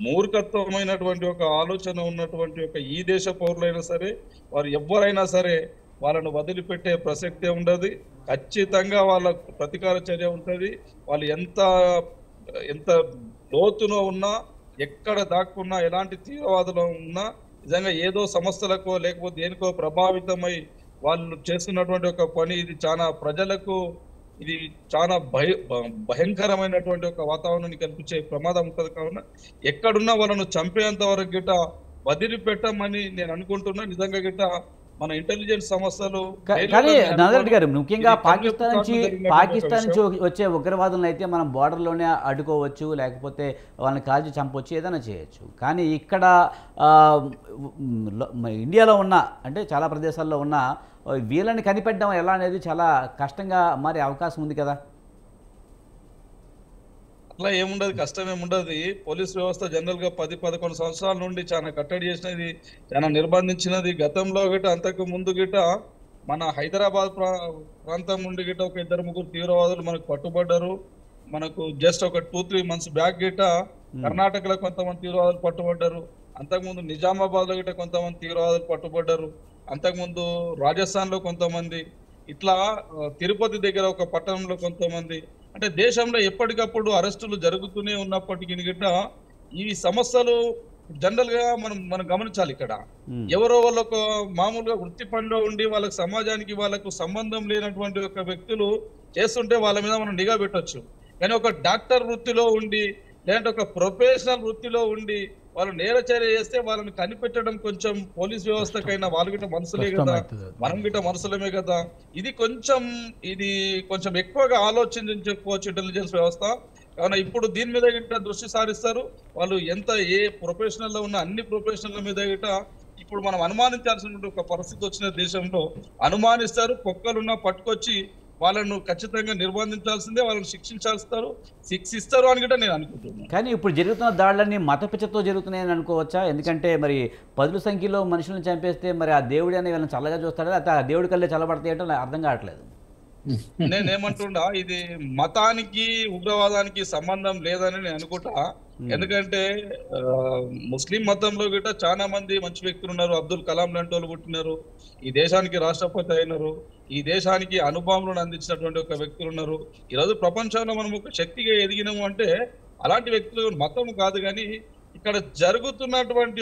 మూర్ఖత్వమైనటువంటి ఒక ఆలోచన ఉన్నటువంటి ఒక ఈ దేశ పౌరులైనా సరే వారు ఎవరైనా సరే వాళ్ళను వదిలిపెట్టే ప్రసక్తే ఉండదు. ఖచ్చితంగా వాళ్ళ ప్రతీకార చర్య ఉంటుంది. వాళ్ళు ఎంత లోతులో ఉన్నా, ఎక్కడ దాక్కున్నా, ఎలాంటి తీవ్రవాదులు ఉన్నా నిజంగా ఏదో సంస్థలకో లేకపోతే దేనికో ప్రభావితమై వాళ్ళు చేస్తున్నటువంటి ఒక పని ఇది చాలా ప్రజలకు ఇది చాలా భయంకరమైనటువంటి ఒక వాతావరణాన్ని కల్పించే ప్రమాదం ఉంటుంది. కావున ఎక్కడున్నా వాళ్ళను చంపేంత వరకు గిట్ట వదిలిపెట్టమని నేను అనుకుంటున్నా. నిజంగా గిట్ట మన ఇంటెలిజెన్స్ సంస్థలు
కానీ నారాయణ గారు ముఖ్యంగా పాకిస్తాన్ నుంచి వచ్చే ఉగ్రవాదులను అయితే మనం బోర్డర్లోనే అడ్డుకోవచ్చు, లేకపోతే వాళ్ళని కాల్చి చంపవచ్చు, ఏదైనా చేయొచ్చు. కానీ ఇక్కడ ఇండియాలో ఉన్న అంటే చాలా ప్రదేశాల్లో ఉన్న వీళ్ళని కనిపెట్టడం ఎలా అనేది చాలా కష్టంగా మారే అవకాశం ఉంది కదా.
అట్లా ఏముండదు, కష్టం ఏముండదు. పోలీస్ వ్యవస్థ జనరల్ గా 10-11 సంవత్సరాల నుండి చాలా కట్టడి చేసినది, చాలా నిర్బంధించినది. గతంలో గిట అంతకు ముందు గిట మన హైదరాబాద్ ప్రాంతం నుండి గిట ఒక 2-3 తీవ్రవాదులు మనకు పట్టుబడ్డారు. మనకు జస్ట్ ఒక 2-3 months బ్యాక్ గిట కర్ణాటకలో కొంతమంది తీవ్రవాదులు పట్టుబడ్డారు. అంతకుముందు నిజామాబాద్ లో గిట కొంతమంది తీవ్రవాదులు పట్టుబడ్డారు. అంతకుముందు రాజస్థాన్ లో కొంతమంది, ఇట్లా తిరుపతి దగ్గర ఒక పట్టణంలో కొంతమంది. అంటే దేశంలో ఎప్పటికప్పుడు అరెస్టులు జరుగుతూనే ఉన్నప్పటికీ గిట్ట ఈ సమస్యలు జనరల్ గా మనం గమనించాలి. ఇక్కడ ఎవరో వాళ్ళకు మామూలుగా వృత్తి పనిలో ఉండి వాళ్ళకి సమాజానికి వాళ్ళకు సంబంధం లేనటువంటి ఒక వ్యక్తులు చేస్తుంటే వాళ్ళ మీద మనం నిఘా పెట్టొచ్చు. కానీ ఒక డాక్టర్ వృత్తిలో ఉండి లేదంటే ఒక ప్రొఫెషనల్ వృత్తిలో ఉండి వాళ్ళు నేర చర్య చేస్తే వాళ్ళని కనిపెట్టడం కొంచెం పోలీస్ వ్యవస్థకైనా వాళ్ళు గిట్ట మనుషులే కదా, మనం గిట్ట మనుషులమే కదా. ఇది కొంచెం ఎక్కువగా ఆలోచించి చెప్పుకోవచ్చు ఇంటెలిజెన్స్ వ్యవస్థ. కావున ఇప్పుడు దీని మీద గిట్ట దృష్టి సారిస్తారు వాళ్ళు. ఏ ప్రొఫెషనల్ లో ఉన్న అన్ని ప్రొఫెషనల్ మీద గిట్ట ఇప్పుడు మనం అనుమానించాల్సిన ఒక పరిస్థితి వచ్చిన దేశంలో అనుమానిస్తారు. కుక్కలున్నా పట్టుకొచ్చి వాళ్ళను ఖచ్చితంగా నిర్బంధించాల్సిందే, వాళ్ళని శిక్షిస్తారు అని కూడా నేను అనుకుంటున్నాను.
కానీ ఇప్పుడు జరుగుతున్న దాడులన్నీ మతపిచ్చతో జరుగుతున్నాయని అనుకోవచ్చా? ఎందుకంటే మరి 10 సంఖ్యలో మనుషులను చంపేస్తే మరి ఆ దేవుడి అని వీళ్ళని చల్లగా చూస్తాడా, లేకపోతే ఆ దేవుడి కల్లే చల్లబడతాయటో అర్థం కావట్లేదు.
నేనేమంటున్నా, ఇది మతానికి ఉగ్రవాదానికి సంబంధం లేదని నేను అనుకుంటా. ఎందుకంటే ముస్లిం మతంలో గిట్ట చాలా మంది మంచి వ్యక్తులు ఉన్నారు. అబ్దుల్ కలాం లాంటి వాళ్ళు పుట్టినారు, ఈ దేశానికి రాష్ట్రపతి అయినారు, ఈ దేశానికి అనుభవాలను అందించినటువంటి ఒక వ్యక్తులు ఉన్నారు. ఈరోజు ప్రపంచంలో మనం ఒక శక్తిగా ఎదిగినాము అంటే అలాంటి వ్యక్తులు మతం కాదు. కానీ ఇక్కడ జరుగుతున్నటువంటి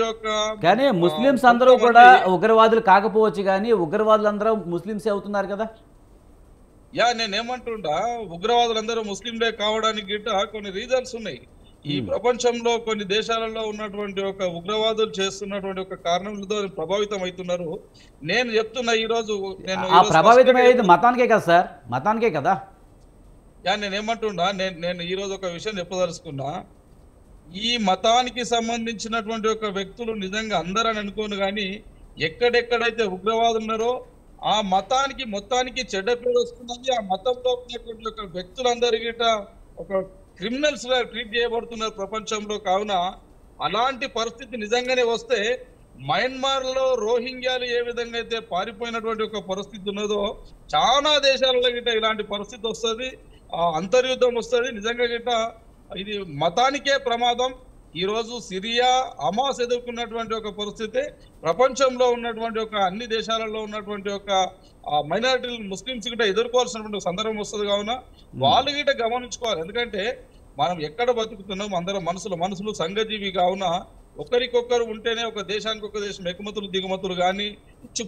కానీ ముస్లింస్ అందరూ కూడా ఉగ్రవాదులు కాకపోవచ్చు, కానీ ఉగ్రవాదులు అందరూ ముస్లింసే అవుతున్నారు కదా.
నేనేమంటుంటా, ఉగ్రవాదులందరూ ముస్లింలే కావడానికి గిట్ట కొన్ని రీజన్స్ ఉన్నాయి. ఈ ప్రపంచంలో కొన్ని దేశాలలో ఉన్నటువంటి ఒక ఉగ్రవాదులు చేస్తున్నటువంటి ఒక కారణంతో ప్రభావితం అవుతున్నారు. నేను చెప్తున్నా ఈ రోజు
ప్రభావితం అయ్యేది మతానికే కదా సార్, మతానికే కదా.
నేనేమంటున్నా, నేను ఈ రోజు ఒక విషయం చెప్పదలుచుకున్నా. ఈ మతానికి సంబంధించినటువంటి ఒక వ్యక్తులు నిజంగా అందరని అనుకోను, కానీ ఎక్కడెక్కడైతే ఉగ్రవాదులు ఉన్నారో ఆ మతానికి మొత్తానికి చెడ్డ పేరు వస్తున్నది. ఆ మతంలో ఉన్నటువంటి ఒక వ్యక్తులందరూ గిట ఒక క్రిమినల్స్ గా ట్రీట్ చేయబడుతున్నారు ప్రపంచంలో. కావున అలాంటి పరిస్థితి నిజంగానే వస్తే మయన్మార్ లో రోహింగ్యాలు ఏ విధంగా అయితే పారిపోయినటువంటి ఒక పరిస్థితి ఉన్నదో చాలా దేశాలలో గిట ఇలాంటి పరిస్థితి వస్తుంది, అంతర్యుద్ధం వస్తుంది. నిజంగా గిట ఇది మతానికే ప్రమాదం. ఈ రోజు సిరియా హమాస్ ఎదుర్కొన్నటువంటి ఒక పరిస్థితి ప్రపంచంలో ఉన్నటువంటి ఒక అన్ని దేశాలలో ఉన్నటువంటి ఒక మైనారిటీలు ముస్లింస్ గిట ఎదుర్కోవాల్సినటువంటి సందర్భం వస్తుంది. కావున వాళ్ళు గిట గమనించుకోవాలి. ఎందుకంటే మనం ఎక్కడ బతుకుతున్నాం, అందరం మనుషులు సంఘజీవి. కావున ఒకరికొకరు ఉంటేనే ఒక దేశానికి ఒక దేశం ఎగుమతులు దిగుమతులు కానీ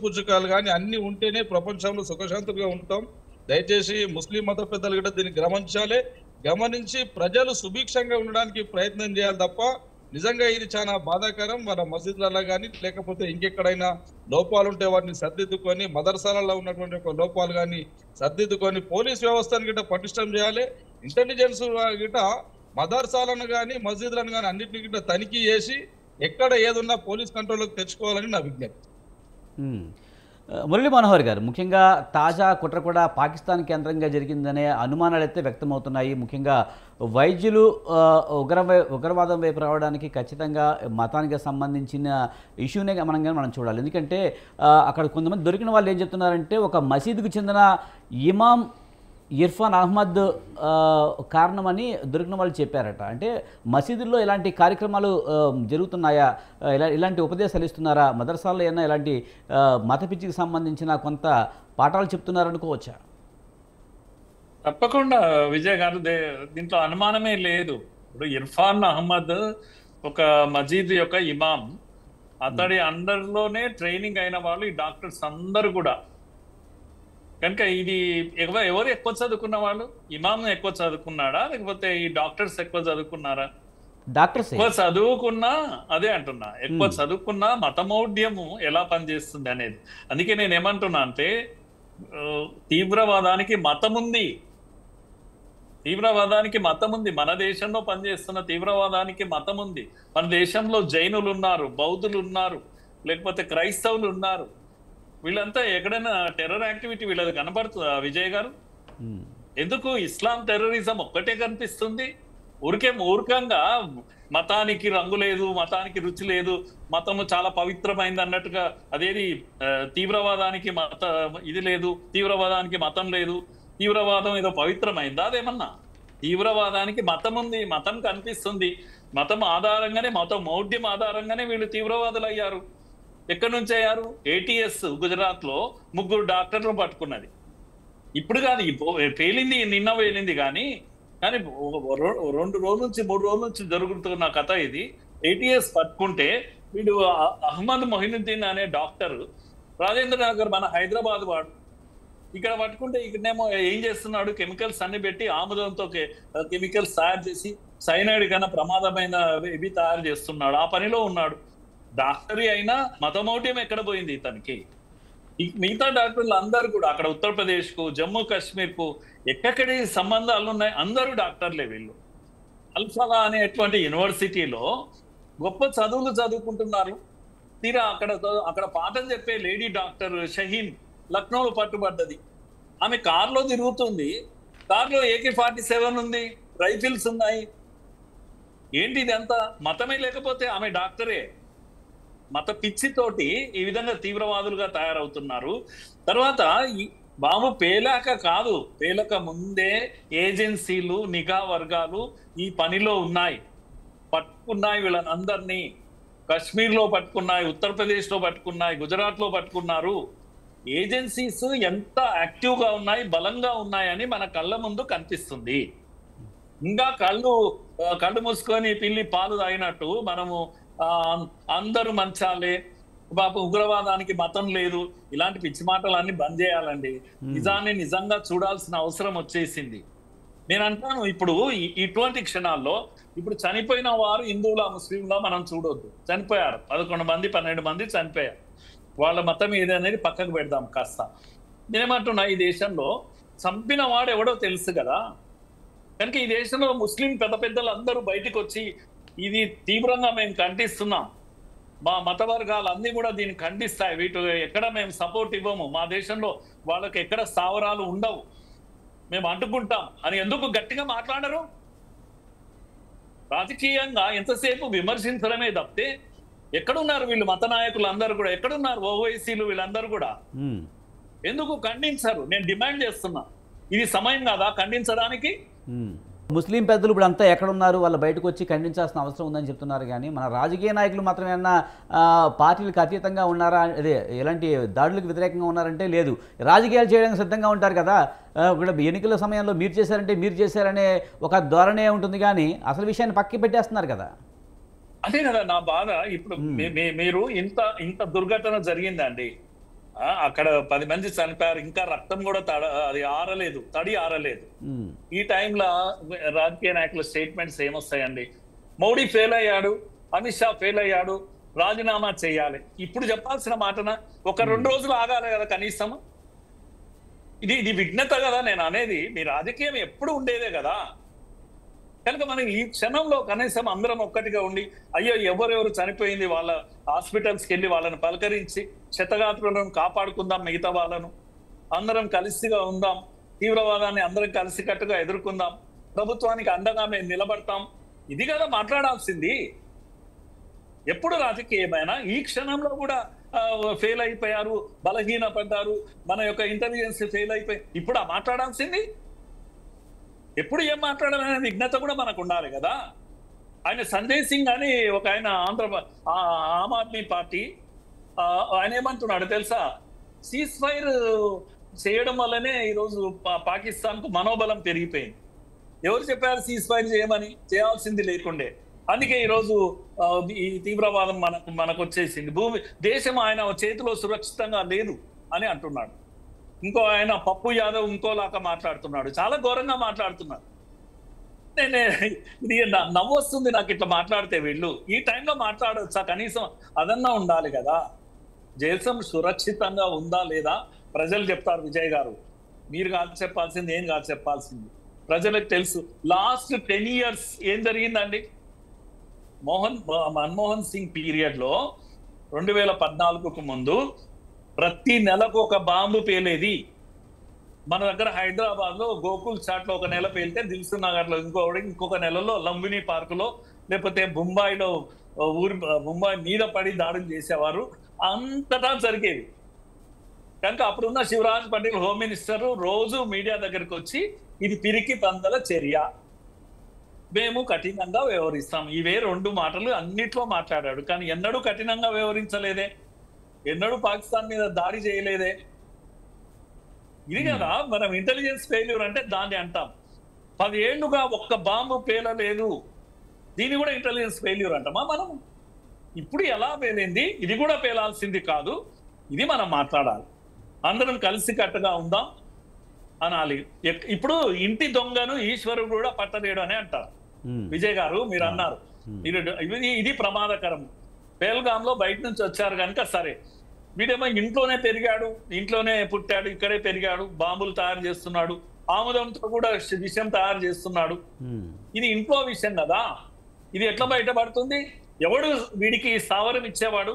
పుచ్చుకాలు కానీ అన్ని ఉంటేనే ప్రపంచంలో సుఖశాంతులుగా ఉంటాం. దయచేసి ముస్లిం మత పెద్దలు కూడా దీన్ని గమనించాలి. గమనించి ప్రజలు సుభిక్షంగా ఉండడానికి ప్రయత్నం చేయాలి తప్ప నిజంగా ఇది చాలా బాధాకరం. మన మసీదులలో కానీ లేకపోతే ఇంకెక్కడైనా లోపాలు ఉంటే వాటిని సర్దిద్దుకొని, మదర్సాలలో ఉన్నటువంటి ఒక లోపాలు కానీ సర్దిద్దుకొని పోలీస్ వ్యవస్థను గిట్ట పటిష్టం చేయాలి. ఇంటెలిజెన్స్ గిట్ట మదర్సాలను కానీ మసీదులను కానీ అన్నింటినీ గిట్ట తనిఖీ చేసి ఎక్కడ ఏదున్నా పోలీస్ కంట్రోల్లోకి తెచ్చుకోవాలని నా విజ్ఞప్తి.
మురళీ మనోహర్ గారు, ముఖ్యంగా తాజా కుట్ర కూడా పాకిస్తాన్ కేంద్రంగా జరిగిందనే అనుమానాలు అయితే వ్యక్తమవుతున్నాయి. ముఖ్యంగా వైద్యులు ఉగ్రవాదం వైపు రావడానికి ఖచ్చితంగా మతానికి సంబంధించిన ఇష్యూనే మనం చూడాలి. ఎందుకంటే అక్కడ కొంతమంది దొరికిన వాళ్ళు ఏం చెప్తున్నారంటే ఒక మసీదుకు చెందిన ఇమాం ఇర్ఫాన్ అహ్మద్ కారణమని దొరికిన వాళ్ళు చెప్పారట. అంటే మసీదుల్లో ఇలాంటి కార్యక్రమాలు జరుగుతున్నాయా, ఇలాంటి ఉపదేశాలు ఇస్తున్నారా, మదర్సాల్లో ఏమైనా ఇలాంటి మత పిచ్చికి సంబంధించిన కొంత పాఠాలు చెప్తున్నారనుకోవచ్చా?
తప్పకుండా విజయ్ గారు, దీంట్లో అనుమానమే లేదు. ఇప్పుడు ఇర్ఫాన్ అహ్మద్ ఒక మసీద్ యొక్క ఇమాం, అతడి అండర్లోనే ట్రైనింగ్ అయిన వాళ్ళు ఈ డాక్టర్స్ అందరూ కూడా. కనుక ఇది ఎవరు ఎక్కువ చదువుకున్న వాళ్ళు? ఇమాం ఎక్కువ చదువుకున్నాడా లేకపోతే ఈ డాక్టర్స్ ఎక్కువ చదువుకున్నారా?
డాక్టర్స్
ఎక్కువ చదువుకున్నా, అదే అంటున్నా, ఎక్కువ చదువుకున్నా మతమౌఢ్యము ఎలా పనిచేస్తుంది అనేది. అందుకే నేను ఏమంటున్నా అంటే తీవ్రవాదానికి మతం ఉంది, తీవ్రవాదానికి మతం ఉంది. మన దేశంలో పనిచేస్తున్న తీవ్రవాదానికి మతం ఉంది. మన దేశంలో జైనులు ఉన్నారు, బౌద్ధులు ఉన్నారు, లేకపోతే క్రైస్తవులు ఉన్నారు. వీళ్ళంతా ఎక్కడైనా టెర్రర్ యాక్టివిటీ వీళ్ళది కనబడుతుందా విజయ్ గారు? ఎందుకు ఇస్లాం టెర్రరిజం ఒక్కటే కనిపిస్తుంది? మూర్ఖంగా మతానికి రంగు లేదు, మతానికి రుచి లేదు, మతము చాలా పవిత్రమైంది అన్నట్టుగా, అదేది తీవ్రవాదానికి ఇది లేదు, తీవ్రవాదానికి మతం లేదు, తీవ్రవాదం ఏదో పవిత్రమైందా? అదేమన్నా తీవ్రవాదానికి మతం ఉంది, మతం కనిపిస్తుంది. మతం ఆధారంగానే, మతం మౌఢ్యం ఆధారంగానే వీళ్ళు తీవ్రవాదులు అయ్యారు. ఎక్కడి నుంచి అయ్యారు? ATS గుజరాత్ లో 3 డాక్టర్లు పట్టుకున్నది. ఇప్పుడు కాదు, పేలింది, నిన్న పేలింది. కానీ 2 రోజుల నుంచి 3 రోజుల నుంచి జరుగుతున్న కథ ఇది. ATS పట్టుకుంటే వీడు అహ్మద్ మొహినుద్దీన్ అనే డాక్టర్ రాజేంద్ర నగర్, మన హైదరాబాద్ వాడు. ఇక్కడ పట్టుకుంటే ఇక్కడనేమో ఏం చేస్తున్నాడు, కెమికల్స్ అన్ని పెట్టి ఆముదంతో కెమికల్స్ తయారు చేసి సైనైడ్ కన్నా ప్రమాదమైన ఇవి తయారు చేస్తున్నాడు. ఆ పనిలో ఉన్నాడు. డాక్టరీ అయినా మతమౌఢ్యం ఎక్కడ పోయింది ఇతనికి? మిగతా డాక్టర్లు అందరూ కూడా అక్కడ ఉత్తరప్రదేశ్ కు, జమ్మూ కాశ్మీర్ కు ఎక్కడి సంబంధాలు ఉన్నాయి, అందరూ డాక్టర్లే వీళ్ళు. అల్ఫలా అనేటువంటి యూనివర్సిటీలో గొప్ప చదువులు చదువుకుంటున్నారు. తీరా అక్కడ పాఠం చెప్పే లేడీ డాక్టర్ షహీన్ లక్నోలో పట్టుబడ్డది. ఆమె కార్లో తిరుగుతుంది, కార్లో AK-47 ఉంది, రైఫిల్స్ ఉన్నాయి. ఏంటి ఇదంతా? మతమే లేకపోతే ఆమె డాక్టరే. మత పిచ్చితోటి ఈ విధంగా తీవ్రవాదులుగా తయారవుతున్నారు. తర్వాత ఈ బాంబు పేలాక కాదు, పేలక ముందే ఏజెన్సీలు, నిఘా వర్గాలు ఈ పనిలో ఉన్నాయి, పట్టుకున్నాయి వీళ్ళని అందరినీ. కశ్మీర్లో పట్టుకున్నాయి, ఉత్తరప్రదేశ్లో పట్టుకున్నాయి, గుజరాత్లో పట్టుకున్నారు. ఏజెన్సీస్ ఎంత యాక్టివ్గా ఉన్నాయి, బలంగా ఉన్నాయని మన కళ్ళ ముందు కనిపిస్తుంది. ఇంకా కళ్ళు మూసుకొని పిల్లి పాలు తాగినట్టు మనము అందరూ మంచాలే, బాబు ఉగ్రవాదానికి మతం లేదు, ఇలాంటి పిచ్చి మాటలన్నీ బంద్ చేయాలండి. నిజాన్ని నిజంగా చూడాల్సిన అవసరం వచ్చేసింది. నేను అంటాను, ఇప్పుడు ఇటువంటి క్షణాల్లో ఇప్పుడు చనిపోయిన వారు హిందువుల ముస్లింలా మనం చూడొద్దు. చనిపోయారు 11 మంది 12 మంది చనిపోయారు. వాళ్ళ మతం ఏది అనేది పక్కకు పెడదాం కాస్త. నేనేమంటున్నా, ఈ దేశంలో చంపిన వాడు ఎవడో తెలుసు కదా. కనుక ఈ దేశంలో ముస్లిం పెద్దలు అందరూ బయటికి వచ్చి ఇది తీవ్రంగా మేము ఖండిస్తున్నాం, మా మత వర్గాలు అన్ని కూడా దీన్ని ఖండిస్తాయి. వీటి ఎక్కడ మేము సపోర్ట్ ఇవ్వము, మా దేశంలో వాళ్ళకి ఎక్కడ స్థావరాలు ఉండవు, మేము అడ్డుకుంటాం అని ఎందుకు గట్టిగా మాట్లాడరు? రాజకీయంగా ఎంతసేపు విమర్శించడమే తప్పితే ఎక్కడున్నారు వీళ్ళు మత నాయకులు అందరూ కూడా? ఎక్కడున్నారు ఓవైసీలు వీళ్ళందరూ కూడా? ఎందుకు ఖండించరు? నేను డిమాండ్ చేస్తున్నా, ఇది సమయం కాదా ఖండించడానికి?
ముస్లిం పెద్దలు ఇప్పుడు అంతా ఎక్కడున్నారు? వాళ్ళు బయటకు వచ్చి ఖండించాల్సిన అవసరం ఉందని చెప్తున్నారు. కానీ మన రాజకీయ నాయకులు మాత్రం ఏమన్నా పార్టీలకు అతీతంగా ఉన్నారా? అదే ఎలాంటి దాడులకు వ్యతిరేకంగా ఉన్నారంటే లేదు, రాజకీయాలు చేయడానికి సిద్ధంగా ఉంటారు కదా. ఇక్కడ ఎన్నికల సమయంలో మీరు చేశారంటే మీరు చేశారనే ఒక ధోరణే ఉంటుంది, కానీ అసలు విషయాన్ని పక్కకి పెట్టేస్తున్నారు కదా.
అదే కదా నా బాధ. ఇప్పుడు మీరు ఇంత దుర్ఘటన జరిగిందండి, అక్కడ 10 మంది చనిపోయారు, ఇంకా రక్తం కూడా తడి ఆరలేదు. ఈ టైంలో రాజకీయ నాయకుల స్టేట్మెంట్స్ ఏమొస్తాయండి? మోడీ ఫెయిల్ అయ్యాడు, అమిత్ షా ఫెయిల్ అయ్యాడు, రాజీనామా చేయాలి. ఇప్పుడు చెప్పాల్సిన మాటన ఒక 2 రోజులు ఆగాలి కదా కనీసం. ఇది విఘ్నత కదా నేను అనేది. మీ రాజకీయం ఎప్పుడు ఉండేదే కదా. కనుక మనం ఈ క్షణంలో కనీసం అందరం ఒక్కటిగా ఉండి, అయ్యో ఎవరెవరు చనిపోయింది వాళ్ళ హాస్పిటల్స్కి వెళ్ళి వాళ్ళని పలకరించి క్షతగాత్రులను కాపాడుకుందాం, మిగతా వాళ్ళను అందరం కలిసిగా ఉందాం, తీవ్రవాదాన్ని అందరం కలిసికట్టుగా ఎదుర్కొందాం, ప్రభుత్వానికి అండగా మేము నిలబడతాం. ఇది కదా మాట్లాడాల్సింది. ఎప్పుడు రాజకీయమైనా ఈ క్షణంలో కూడా ఫెయిల్ అయిపోయారు, బలహీనపడ్డారు, మన యొక్క ఇంటెలిజెన్స్ ఫెయిల్ అయిపోయి ఇప్పుడు మాట్లాడాల్సింది. ఎప్పుడు ఏం మాట్లాడాలనే విఘ్నత కూడా మనకు ఉండాలి కదా. ఆయన సంజయ్ సింగ్ అని ఒక ఆయన ఆమ్ ఆద్మీ పార్టీ ఆయన ఏమంటున్నాడు తెలుసా? సీజ్ ఫైర్ చేయడం వల్లనే ఈరోజు పాకిస్తాన్ కు మనోబలం పెరిగిపోయింది. ఎవరు చెప్పారు సీజ్ ఫైర్ చేయమని? చేయాల్సింది లేకుండే. అందుకే ఈరోజు ఈ తీవ్రవాదం మనకు వచ్చేసింది. దేశం ఆయన చేతిలో సురక్షితంగా లేదు అని అంటున్నాడు. ఇంకో ఆయన పప్పు యాదవ్ ఇంకోలాగా మాట్లాడుతున్నాడు, చాలా ఘోరంగా మాట్లాడుతున్నాడు. ఇది నవ్వు వస్తుంది నాకు ఇట్లా మాట్లాడితే. వీళ్ళు ఈ టైంలో మాట్లాడొచ్చా? కనీసం అదన్నా ఉండాలి కదా. దేశం సురక్షితంగా ఉందా లేదా ప్రజలు చెప్తారు. విజయ్ గారు, మీరు కాదు చెప్పాల్సింది, ఏం కాదు చెప్పాల్సింది, ప్రజలకు తెలుసు. లాస్ట్ 10 years ఏం జరిగిందండి? మన్మోహన్ సింగ్ పీరియడ్ లో 2014కు ముందు ప్రతి నెలకు ఒక బాంబు పేలేది. మన దగ్గర హైదరాబాద్ లో గోకుల్ చాట్ లో ఒక నెల పేలితే దిల్సుఖ్ నగర్ లో ఇంకొక నెలలో లంబిని పార్క్ లో, లేకపోతే ముంబైలో ముంబై మీద పడి దాడులు చేసేవారు. అంతటా జరిగేది. కనుక అప్పుడున్న శివరాజ్ పటేల్ హోమ్ మినిస్టర్ రోజు మీడియా దగ్గరికి వచ్చి ఇది పిరికి పందల చర్య, మేము కఠినంగా వ్యవహరిస్తాం, ఇవే 2 మాటలు అన్నిట్లో మాట్లాడాడు. కానీ ఎన్నడూ కఠినంగా వ్యవహరించలేదే, ఎన్నడూ పాకిస్తాన్ మీద దాడి చేయలేదే. ఇది కదా మనం ఇంటెలిజెన్స్ ఫెయిల్యూర్ అంటే దాన్ని అంటాం. 10 ఏళ్లుగా ఒక్క బాంబు పేలలేదు, దీన్ని కూడా ఇంటెలిజెన్స్ ఫెయిల్యూర్ అంటామా మనం? ఇప్పుడు ఎలా పేలింది? ఇది కూడా పేలాల్సింది కాదు. ఇది మనం మాట్లాడాలి, అందరం కలిసికట్టుగా ఉందాం అనాలి. ఇప్పుడు ఇంటి దొంగను ఈశ్వరుడు కూడా పట్టలేడు అని అంటారు. విజయ్ గారు మీరు అన్నారు, ఇది ప్రమాదకరం. పేల్గామ్ లో బయట నుంచి వచ్చారు కనుక సరే, వీడేమో ఇంట్లోనే పెరిగాడు, ఇంట్లోనే పుట్టాడు, ఇక్కడే పెరిగాడు, బాంబులు తయారు చేస్తున్నాడు, ఆముదంతో కూడా విషయం తయారు చేస్తున్నాడు. ఇది ఇంట్లో విషయం కదా. ఇది ఎట్లా బయటపడుతుంది? ఎవడు వీడికి స్థావరం ఇచ్చేవాడు?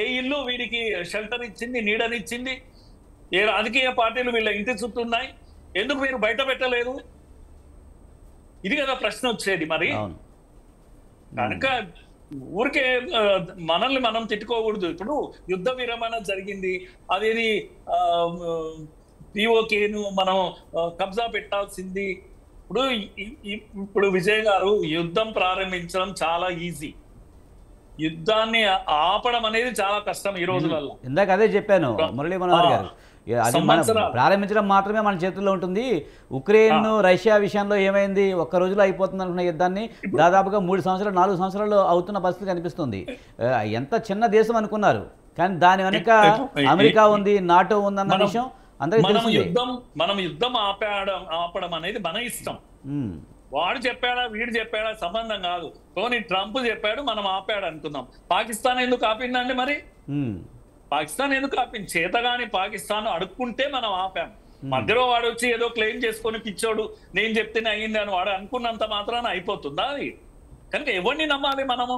ఏ ఇల్లు వీడికి షెల్టర్ ఇచ్చింది, నీడనిచ్చింది? ఏ రాజకీయ పార్టీలు వీళ్ళ ఇంటి చుట్టూ ఉన్నాయి? ఎందుకు మీరు బయట పెట్టలేదు? ఇది కదా ప్రశ్న వచ్చేది. మరి కనుక ఊరికే మనల్ని మనం తిట్టుకోకూడదు. ఇప్పుడు యుద్ధ విరమణ జరిగింది, అదేది పిఓకేను మనం కబ్జా పెట్టాల్సింది. ఇప్పుడు విజయ్ గారు, యుద్ధం ప్రారంభించడం చాలా ఈజీ, యుద్ధాన్ని ఆపడం అనేది చాలా కష్టం ఈ రోజులలో.
ఇందాక అదే చెప్పాను మురళీ మనోహర్ గారు, అది ప్రారంభించడం మాత్రమే మన చేతుల్లో ఉంటుంది. ఉక్రెయిన్ రష్యా విషయంలో ఏమైంది? ఒక్క రోజులో అయిపోతుంది అనుకున్న యుద్ధాన్ని దాదాపుగా 3 సంవత్సరాలు 4 సంవత్సరాలు అవుతున్న పరిస్థితి కనిపిస్తుంది. ఎంత చిన్న దేశం అనుకున్నారు, కానీ దాని వెనుక అమెరికా ఉంది, నాటో ఉంది అన్న విషయం అందరికీ తెలుసు.
మనం యుద్ధం ఆపడం అనేది మన ఇష్టం. వాడు చెప్పాడా వీడు చెప్పాడా సంబంధం కాదు. పోనీ ట్రంప్ చెప్పాడు, మనం ఆపాడు అనుకుందాం. పాకిస్తాన్ ఎందుకు ఆపిందండి? మరి పాకిస్తాన్ ఎందుకు ఆపింది? చేతగాని పాకిస్తాన్ అడుక్కుంటే మనం ఆపాం. మధ్యలో వాడు వచ్చి ఏదో క్లెయిమ్ చేసుకొని పిచ్చోడు నేను చెప్తేనే అయ్యింది అని వాడు అనుకున్నంత మాత్రాన అయిపోతుందా అది? కనుక ఎవరిని నమ్మాలి మనము?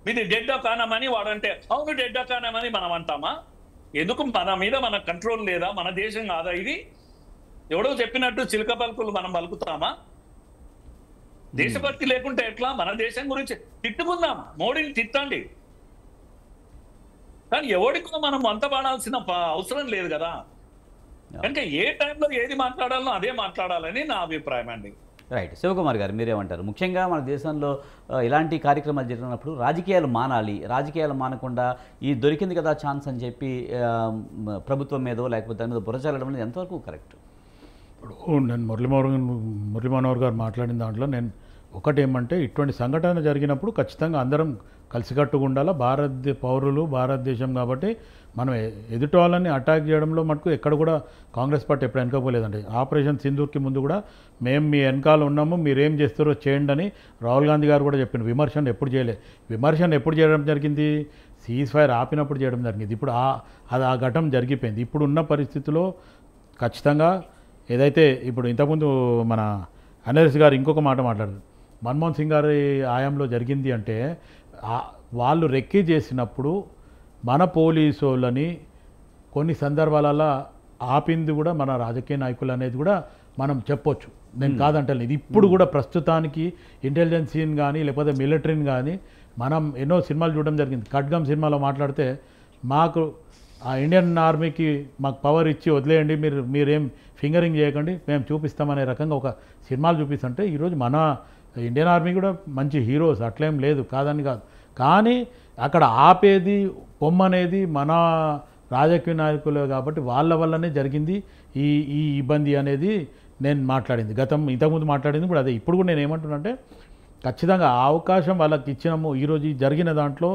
మీది డెడ్ కానమని వాడంటే అవును డెడ్ కానమని మనం అంటామా? ఎందుకు మన మీద మన కంట్రోల్ లేదా? మన దేశం కాదా ఇది? ఎవడో చెప్పినట్టు చిలక పలుకులు మనం పలుకుతామా? దేశభక్తి లేకుంటే ఎట్లా? మన దేశం గురించి తిట్టుకుందాం, మోడీని తిట్టండి, కానీ ఎవడికో మనం అంత పడాల్సిన అవసరం లేదు కదా. కనుక ఏ టైంలో ఏది మాట్లాడాలో అదే మాట్లాడాలని నా అభిప్రాయం అండి.
రైట్. శివకుమార్ గారు మీరేమంటారు? ముఖ్యంగా మన దేశంలో ఇలాంటి కార్యక్రమాలు జరిగినప్పుడు రాజకీయాలు మానాలి, రాజకీయాలు మానకుండా ఈ దొరికింది కదా ఛాన్స్ అని చెప్పి ప్రభుత్వం మీదో లేకపోతే దాని మీద బురజల్లడం అనేది ఎంతవరకు కరెక్ట్?
ఇప్పుడు నేను మురళీ మనోహర్ గారు మాట్లాడిన దాంట్లో నేను ఒకటి ఏమంటే, ఇటువంటి సంఘటన జరిగినప్పుడు ఖచ్చితంగా అందరం కలిసికట్టుగా ఉండాలా. పౌరులు భారతదేశం కాబట్టి మనం ఎదుటి వాళ్ళని అటాక్ చేయడంలో మటుకు ఎక్కడ కూడా కాంగ్రెస్ పార్టీ ఎప్పుడు వెనకపోలేదండి. ఆపరేషన్ సింధూర్కి ముందు కూడా మేము మీ వెనకాల ఉన్నాము, మీరేం చేస్తారో చేయండి అని రాహుల్ గాంధీ గారు కూడా చెప్పిన. విమర్శను ఎప్పుడు చేయడం జరిగింది? సీజ్ ఫైర్ ఆపినప్పుడు చేయడం జరిగింది. ఇప్పుడు ఆ ఘటన జరిగిపోయింది. ఇప్పుడు ఉన్న పరిస్థితిలో ఖచ్చితంగా ఏదైతే ఇప్పుడు ఇంతకుముందు మన అనలిస్ట్ గారు ఇంకొక మాట మాట్లాడారు, మన్మోహన్ సింగ్ గారి ఆయంలో జరిగింది అంటే వాళ్ళు రెక్కీ చేసినప్పుడు మన పోలీసు వాళ్ళని కొన్ని సందర్భాలలో ఆపింది కూడా మన రాజకీయ నాయకులు అనేది కూడా మనం చెప్పొచ్చు. నేను కాదంటలేదు. ఇది ఇప్పుడు కూడా ప్రస్తుతానికి ఇంటెలిజెన్సీని కానీ లేకపోతే మిలిటరీని కానీ మనం ఎన్నో సినిమాలు చూడడం జరిగింది. ఖడ్గం సినిమాలో మాట్లాడితే మాకు ఆ ఇండియన్ ఆర్మీకి మాకు పవర్ ఇచ్చి వదిలేయండి, మీరేం ఫింగరింగ్ చేయకండి, మేము చూపిస్తామనే రకంగా ఒక సినిమాలు చూపిస్తుంటే ఈరోజు మన ఇండియన్ ఆర్మీ కూడా మంచి హీరోస్, అట్లేం లేదు, కాదని కాదు. కానీ అక్కడ ఆపేది పొమ్మనేది మన రాజకీయ నాయకులే కాబట్టి వాళ్ళ వల్లనే జరిగింది ఈ ఇబ్బంది అనేది నేను మాట్లాడింది. ఇంతకుముందు మాట్లాడింది కూడా అదే. ఇప్పుడు కూడా నేను ఏమంటున్నానంటే ఖచ్చితంగా ఆ అవకాశం వాళ్ళకి ఇచ్చినాము. ఈరోజు జరిగిన దాంట్లో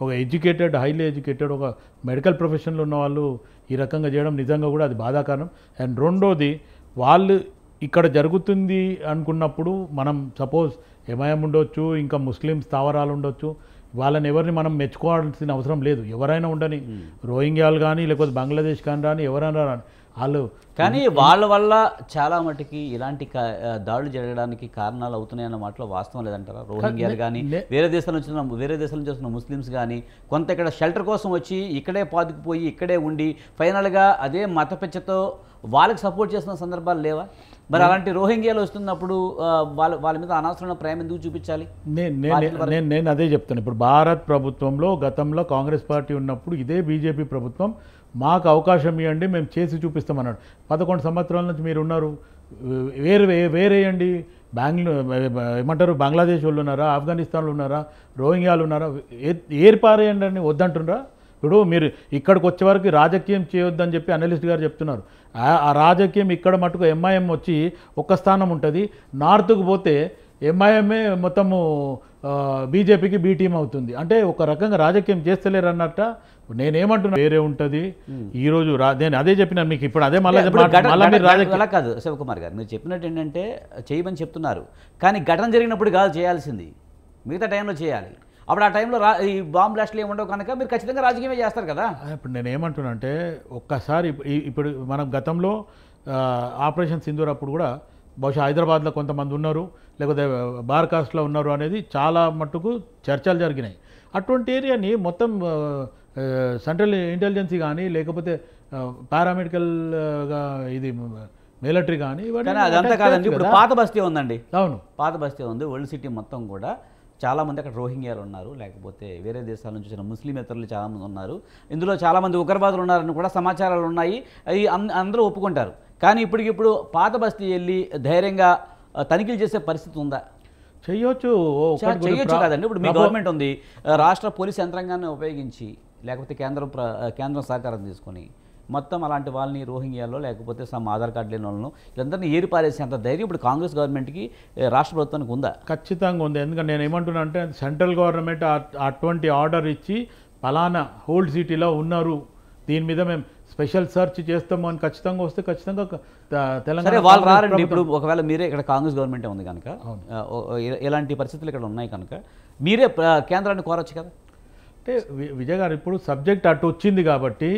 ఒక ఎడ్యుకేటెడ్, హైలీ ఎడ్యుకేటెడ్, ఒక మెడికల్ ప్రొఫెషన్లో ఉన్న వాళ్ళు ఈ రకంగా చేయడం నిజంగా కూడా అది బాధాకరం. అండ్ రెండోది, వాళ్ళు ఇక్కడ జరుగుతుంది అనుకున్నప్పుడు మనం సపోజ్ ఎంఐఎం ఉండొచ్చు, ఇంకా ముస్లిం స్థావరాలు ఉండొచ్చు, వాళ్ళని ఎవరిని మనం మెచ్చుకోవాల్సిన అవసరం లేదు. ఎవరైనా ఉండని, రోహింగ్యాలు కానీ లేకపోతే బంగ్లాదేశ్ కానీ రాని, ఎవరైనా రాని వాళ్ళు.
కానీ వాళ్ళ వల్ల చాలా మటుకి ఇలాంటి దాడులు జరగడానికి కారణాలు అవుతున్నాయన్న మాటలో వాస్తవం లేదంటారా? రోహింగ్యాలు కానీ వేరే దేశాల నుంచి వస్తున్న ముస్లిమ్స్ కానీ కొంత ఇక్కడ షెల్టర్ కోసం వచ్చి ఇక్కడే పాతుకుపోయి ఇక్కడే ఉండి ఫైనల్గా అదే మత పిచ్చతో వాళ్ళకి సపోర్ట్ చేస్తున్న సందర్భాలు లేవా? మరి అలాంటి రోహింగ్యాలు వస్తున్నప్పుడు వాళ్ళ మీద అనవసరమైన ప్రేమ ఎందుకు చూపించాలి?
నేను అదే చెప్తాను. ఇప్పుడు భారత్ ప్రభుత్వంలో గతంలో కాంగ్రెస్ పార్టీ ఉన్నప్పుడు ఇదే బీజేపీ ప్రభుత్వం మాకు అవకాశం ఇవ్వండి, మేము చేసి చూపిస్తామన్నాడు. 11 సంవత్సరాల నుంచి మీరు ఉన్నారు, వేరేయండి. ఏమంటారు, బంగ్లాదేశ్ వాళ్ళు ఉన్నారా, ఆఫ్ఘనిస్తాన్లో ఉన్నారా, రోహింగ్యాలు ఉన్నారా, ఏర్పారేయండి అని వద్దంటున్నారా? ఇప్పుడు మీరు ఇక్కడికి వచ్చే వరకు రాజకీయం చేయొద్దని చెప్పి అనలిస్ట్ గారు చెప్తున్నారు. ఆ రాజకీయం ఇక్కడ మటుకు ఎంఐఎం వచ్చి ఒక్క స్థానం ఉంటుంది, నార్త్కు పోతే ఎంఐఎంఏ మొత్తము బీజేపీకి బీ టీం అవుతుంది. అంటే ఒక రకంగా రాజకీయం చేస్తలేరు అన్నట్ట. నేనేమంటున్నా వేరే ఉంటుంది. ఈరోజు నేను అదే చెప్పినాను మీకు. ఇప్పుడు అదే
అలా కాదు శివకుమార్ గారు, మీరు చెప్పినట్టు ఏంటంటే చేయమని చెప్తున్నారు, కానీ ఘటన జరిగినప్పుడు కాదు చేయాల్సింది, మిగతా టైంలో చేయాలి. అప్పుడు ఆ టైంలో ఈ బాంబ్ బ్లాస్ట్లు ఏమి ఉండవు కనుక మీరు ఖచ్చితంగా రాజకీయమే చేస్తారు కదా.
ఇప్పుడు నేను ఏమంటున్నా అంటే ఒక్కసారి ఇప్పుడు మనం గతంలో ఆపరేషన్ సింధూర్ అప్పుడు కూడా బహుశా హైదరాబాద్లో కొంతమంది ఉన్నారు, లేకపోతే బార్కాస్ట్లో ఉన్నారు అనేది చాలా మట్టుకు చర్చలు జరిగినాయి. అటువంటి ఏరియాని మొత్తం సెంట్రల్ ఇంటెలిజెన్సీ కానీ లేకపోతే పారామెడికల్ ఇది మిలిటరీ కానీ
అదంతా కాదండి. ఇప్పుడు పాత బస్తీ ఉందండి.
అవును,
పాత బస్తీ ఉంది. ఓల్డ్ సిటీ మొత్తం కూడా చాలామంది అక్కడ రోహింగ్యాలు ఉన్నారు, లేకపోతే వేరే దేశాల నుంచి వచ్చిన ముస్లిమేతరులు చాలామంది ఉన్నారు. ఇందులో చాలామంది ఉగ్రవాదులు ఉన్నారని కూడా సమాచారాలు ఉన్నాయి. అవి అందరూ ఒప్పుకుంటారు. కానీ ఇప్పటికిప్పుడు పాత బస్తీ వెళ్ళి ధైర్యంగా తనిఖీలు చేసే పరిస్థితి ఉందా?
చేయొచ్చు
కాదండి. ఇప్పుడు మీ గవర్నమెంట్ ఉంది, రాష్ట్ర పోలీస్ యంత్రాంగాన్ని ఉపయోగించి లేకపోతే కేంద్రం సహకారం తీసుకొని మొత్తం అలాంటి వాళ్ళని రోహింగ్యాలో లేకపోతే సమ్ ఆధార్ కార్డు లేని వాళ్ళను వీళ్ళందరినీ ఏరిపారేసేంత ధైర్యం ఇప్పుడు కాంగ్రెస్ గవర్నమెంట్కి, రాష్ట్ర ప్రభుత్వానికి ఉందా?
ఖచ్చితంగా ఉంది. ఎందుకంటే నేను ఏమంటున్నా అంటే సెంట్రల్ గవర్నమెంట్ అటువంటి ఆర్డర్ ఇచ్చి పలానా హోల్డ్ సిటీలో ఉన్నారు, దీని మీద మేము స్పెషల్ సెర్చ్ చేస్తాము అని ఖచ్చితంగా వస్తే ఖచ్చితంగా తెలంగాణ
వాళ్ళు రారండి. ఇప్పుడు ఒకవేళ మీరే ఇక్కడ కాంగ్రెస్ గవర్నమెంటే ఉంది కనుక, ఎలాంటి పరిస్థితులు ఇక్కడ ఉన్నాయి కనుక మీరే కేంద్రాన్ని కోరచ్చు కదా.
అంటే విజయ్ గారు ఇప్పుడు సబ్జెక్ట్ అటు వచ్చింది కాబట్టి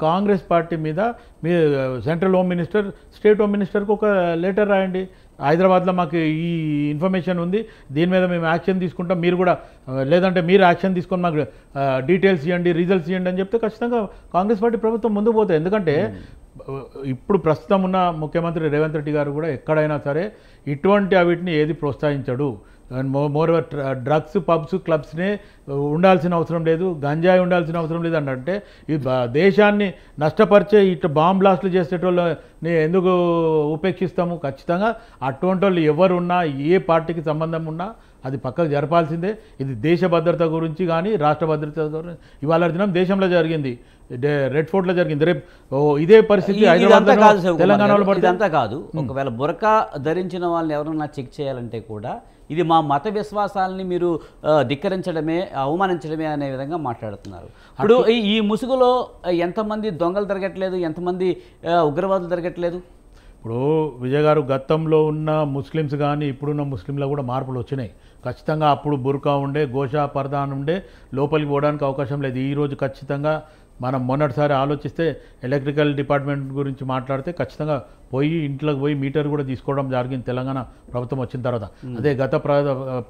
కాంగ్రెస్ పార్టీ మీద మీ central home minister, state home మినిస్టర్కి ఒక లెటర్ రాయండి. హైదరాబాద్లో మాకు ఈ ఇన్ఫర్మేషన్ ఉంది, దీని మీద మేము యాక్షన్ తీసుకుంటాం, మీరు కూడా లేదంటే మీరు యాక్షన్ తీసుకొని మాకు డీటెయిల్స్ ఇవ్వండి, రిజల్ట్స్ ఇవ్వండి అని చెప్తే ఖచ్చితంగా కాంగ్రెస్ పార్టీ ప్రభుత్వం ముందుకు పోతుంది. ఎందుకంటే ఇప్పుడు ప్రస్తుతం ఉన్న ముఖ్యమంత్రి రేవంత్ రెడ్డి గారు కూడా ఎక్కడైనా సరే ఇటువంటి వీటిని ఏది ప్రోత్సహించడు. మోర్ ఓవర్ డ్రగ్స్ పబ్స్ క్లబ్స్నే ఉండాల్సిన అవసరం లేదు, గంజాయి ఉండాల్సిన అవసరం లేదు అంటే ఈ దేశాన్ని నష్టపరిచే ఇటు బాంబ్ బ్లాస్ట్లు చేసేటోళ్ళని ఎందుకు ఉపేక్షిస్తాము? ఖచ్చితంగా అటువంటి వాళ్ళు ఎవరు ఉన్నా, ఏ పార్టీకి సంబంధం ఉన్నా అది పక్కకు జరపాల్సిందే. ఇది దేశ భద్రత గురించి కానీ రాష్ట్ర భద్రత గురించి ఇవాళ దినం దేశంలో జరిగింది, రెడ్ ఫోర్ట్లో జరిగింది, రేపు ఇదే పరిస్థితి హైదరాబాద్ తెలంగాణలో పడుతుంది.
ఇదంతా కాదు, ఒకవేళ బురకా ధరించిన వాళ్ళని ఎవరన్నా చెక్ చేయాలంటే కూడా ఇది మా మత విశ్వాసాలని మీరు ధిక్కరించడమే, అవమానించడమే అనే విధంగా మాట్లాడుతున్నారు. ఇప్పుడు ఈ ముసుగులో ఎంతమంది దొంగలు తిరగట్లేదు, ఎంతమంది ఉగ్రవాదులు తిరగట్లేదు?
ఇప్పుడు విజయ్ గారు, గతంలో ఉన్న ముస్లిమ్స్ కానీ ఇప్పుడున్న ముస్లింలో కూడా మార్పులు వచ్చినాయి. ఖచ్చితంగా అప్పుడు బుర్కా ఉండే, గోషా పర్దాన్ ఉండే, లోపలికి పోవడానికి అవకాశం లేదు. ఈరోజు ఖచ్చితంగా మనం మొన్నటిసారి ఆలోచిస్తే ఎలక్ట్రికల్ డిపార్ట్మెంట్ గురించి మాట్లాడితే ఖచ్చితంగా పోయి ఇంట్లోకి పోయి మీటర్ కూడా తీసుకోవడం జరిగింది తెలంగాణ ప్రభుత్వం వచ్చిన తర్వాత. అదే గత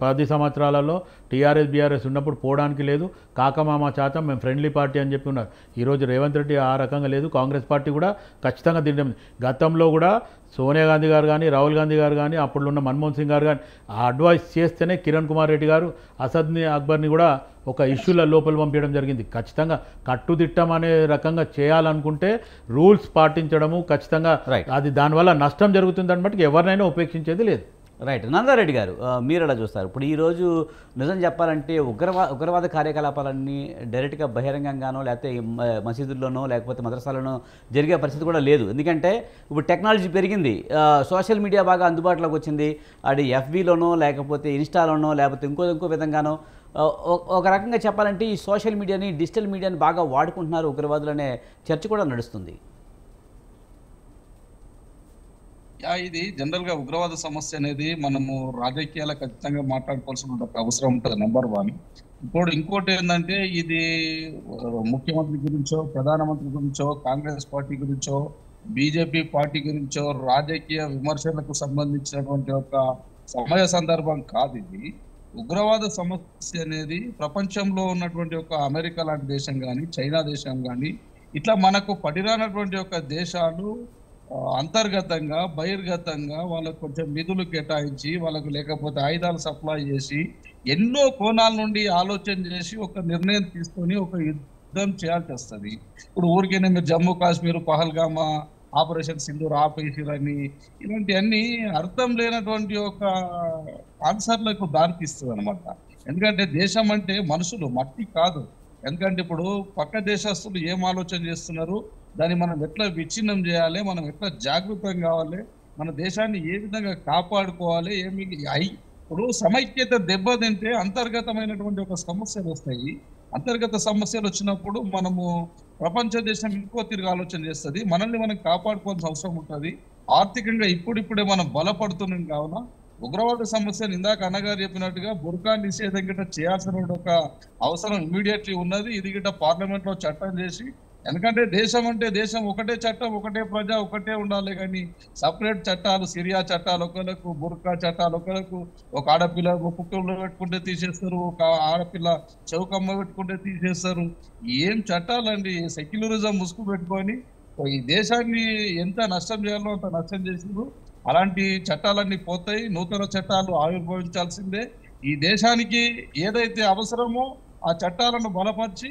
10 సంవత్సరాలలో టీఆర్ఎస్ బీఆర్ఎస్ ఉన్నప్పుడు పోవడానికి లేదు, కాకమామ శాతం మేము ఫ్రెండ్లీ పార్టీ అని చెప్పి ఉన్నారు. ఈరోజు రేవంత్ రెడ్డి ఆ రకంగా లేదు, కాంగ్రెస్ పార్టీ కూడా ఖచ్చితంగా దీంట్లో గతంలో కూడా సోనియా గాంధీ గారు కానీ, రాహుల్ గాంధీ గారు కానీ, అప్పుడు ఉన్న మన్మోహన్ సింగ్ గారు కానీ అడ్వైస్ చేస్తేనే కిరణ్ కుమార్ రెడ్డి గారు అసద్ని అక్బర్ని కూడా ఒక ఇష్యూల లోపల పంపించడం జరిగింది. ఖచ్చితంగా కట్టుదిట్టం అనే రకంగా చేయాలనుకుంటే రూల్స్ పాటించడము ఖచ్చితంగా, అది దానివల్ల నష్టం జరుగుతుందని బట్టి ఎవరినైనా ఉపేక్షించేది లేదు.
రైట్. నందారెడ్డి గారు, మీరు ఎలా చూస్తారు? ఇప్పుడు ఈరోజు నిజం చెప్పాలంటే ఉగ్రవాద కార్యకలాపాలన్నీ డైరెక్ట్గా బహిరంగంగానో లేకపోతే మసీదుల్లోనో లేకపోతే మదరసాలోనో జరిగే పరిస్థితి కూడా లేదు. ఎందుకంటే ఇప్పుడు టెక్నాలజీ పెరిగింది, సోషల్ మీడియా బాగా అందుబాటులోకి వచ్చింది. అది ఎఫ్బీలోనో లేకపోతే ఇన్స్టాలోనో లేకపోతే ఇంకో విధంగానో ఒక రకంగా చెప్పాలంటే ఈ సోషల్ మీడియాని, డిజిటల్ మీడియాని బాగా వాడుకుంటున్నారు ఉగ్రవాదులు అనే చర్చ కూడా నడుస్తుంది.
ఇది జనరల్ గా ఉగ్రవాద సమస్య అనేది మనము రాజకీయాల ఖచ్చితంగా మాట్లాడుకోవాల్సిన అవసరం ఉంటుంది, నెంబర్ 1. ఇప్పుడు ఇంకోటి ఏంటంటే ఇది ముఖ్యమంత్రి గురించో, ప్రధానమంత్రి గురించో, కాంగ్రెస్ పార్టీ గురించో, బీజేపీ పార్టీ గురించో రాజకీయ విమర్శలకు సంబంధించినటువంటి ఒక సమయ సందర్భం కాదు ఇది. ఉగ్రవాద సమస్య అనేది ప్రపంచంలో ఉన్నటువంటి ఒక అమెరికా లాంటి దేశం కానీ, చైనా దేశం కానీ, ఇట్లా మనకు పడిరానటువంటి ఒక దేశాలు అంతర్గతంగా బహిర్గతంగా వాళ్ళకు కొంచెం నిధులు కేటాయించి, వాళ్ళకు లేకపోతే ఆయుధాలు సప్లై చేసి, ఎన్నో కోణాల నుండి ఆలోచన చేసి ఒక నిర్ణయం తీసుకొని ఒక యుద్ధం చేయాల్సి వస్తుంది. ఇప్పుడు ఊరికేనే మీరు జమ్మూ కాశ్మీర్ పహల్గామా ఆపరేషన్ సింధూర్ ఆపేసిరని ఇలాంటివన్నీ అర్థం లేనటువంటి ఒక ఆన్సర్లకు దారితీస్తుంది అనమాట. ఎందుకంటే దేశం అంటే మనుషులు, మట్టి కాదు. ఎందుకంటే ఇప్పుడు పక్క దేశస్తులు ఏం ఆలోచన చేస్తున్నారు, దాన్ని మనం ఎట్లా విచ్ఛిన్నం చేయాలి, మనం ఎట్లా జాగృతం కావాలి, మన దేశాన్ని ఏ విధంగా కాపాడుకోవాలి, ఇప్పుడు సమైక్యత దెబ్బతింటే అంతర్గతమైనటువంటి ఒక సమస్యలు వస్తాయి. అంతర్గత సమస్యలు వచ్చినప్పుడు మనము ప్రపంచ దేశం ఇంకో తిరిగి ఆలోచన చేస్తుంది, మనల్ని మనం కాపాడుకోవాల్సిన అవసరం ఉంటుంది. ఆర్థికంగా ఇప్పుడిప్పుడే మనం బలపడుతున్నాం. కావున ఉగ్రవాద సమస్యను ఇందాక అన్నగారు చెప్పినట్టుగా బుర్కా నిషేధం గిట్ట చేయాల్సిన ఒక అవసరం ఇమీడియట్లీ ఉన్నది. ఇది గిట్ట పార్లమెంట్ లో చట్టం చేసి, ఎందుకంటే దేశం అంటే దేశం ఒకటే చట్టం, ఒకటే ప్రజ, ఒకటే ఉండాలి. కానీ సపరేట్ చట్టాలు, సిరియా చట్టాలు ఒకరికి, బుర్కా చట్టాలు ఒకరికి, ఒక ఆడపిల్ల పుక్కుల్లో పెట్టుకుంటే తీసేస్తారు, ఒక ఆడపిల్ల చౌకమ్మ పెట్టుకుంటే తీసేస్తారు. ఏం చట్టాలండి? సెక్యులరిజం ముసుగు పెట్టుకొని ఈ దేశాన్ని ఎంత నష్టం చేయాలో అంత నష్టం చేసిండ్రు. అలాంటి చట్టాలన్నీ పోతాయి, నూతన చట్టాలు ఆవిర్భవించాల్సిందే. ఈ దేశానికి ఏదైతే అవసరమో ఆ చట్టాలను బలపరిచి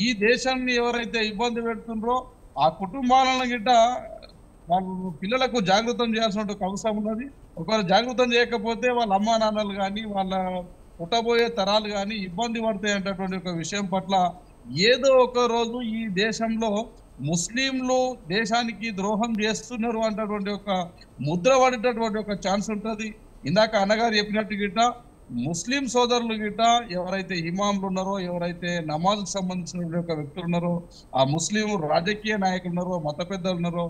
ఈ దేశాన్ని ఎవరైతే ఇబ్బంది పెడుతుండ్రో ఆ కుటుంబాలను గిట్ట వాళ్ళు పిల్లలకు జాగృతం చేయాల్సిన అవసరం ఉన్నది. ఒకవేళ జాగృతం చేయకపోతే వాళ్ళ అమ్మా నాన్నలు కానీ, వాళ్ళ పుట్టబోయే తరాలు కానీ ఇబ్బంది పడతాయి అనేటటువంటి ఒక విషయం పట్ల ఏదో ఒక రోజు ఈ దేశంలో ముస్లింలు దేశానికి ద్రోహం చేస్తున్నారు అనేటటువంటి ఒక ముద్ర పడేటటువంటి ఒక ఛాన్స్ ఉంటుంది. ఇందాక అన్నగారు చెప్పినట్టు గిట్ట ముస్లిం సోదరులు గిట్ట ఎవరైతే ఇమాంలు ఉన్నారో, ఎవరైతే నమాజ్కి సంబంధించిన వ్యక్తులు ఉన్నారో, ఆ ముస్లిం రాజకీయ నాయకులు ఉన్నారో, మత పెద్దలు ఉన్నారో,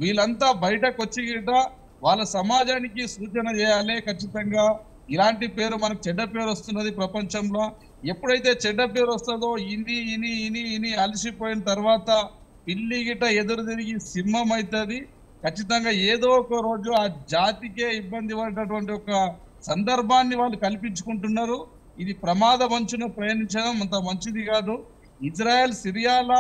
వీళ్ళంతా బయటకు వచ్చి గిట్ట వాళ్ళ సమాజానికి సూచన చేయాలి. ఖచ్చితంగా ఇలాంటి పేరు మనకు చెడ్డ పేరు వస్తున్నది ప్రపంచంలో. ఎప్పుడైతే చెడ్డ పేరు వస్తుందో ఇని ఇని ఇని ఇని అలసిపోయిన తర్వాత పిల్లి గిట్ట ఎదురు తిరిగి సింహం అవుతుంది. ఖచ్చితంగా ఏదో ఒక రోజు ఆ జాతికే ఇబ్బంది పడేటటువంటి ఒక సందర్భాన్ని వాళ్ళు కల్పించుకుంటున్నారు. ఇది ప్రమాద మంచున ప్రయాణించడం అంత మంచిది కాదు. ఇజ్రాయెల్ సిరియాల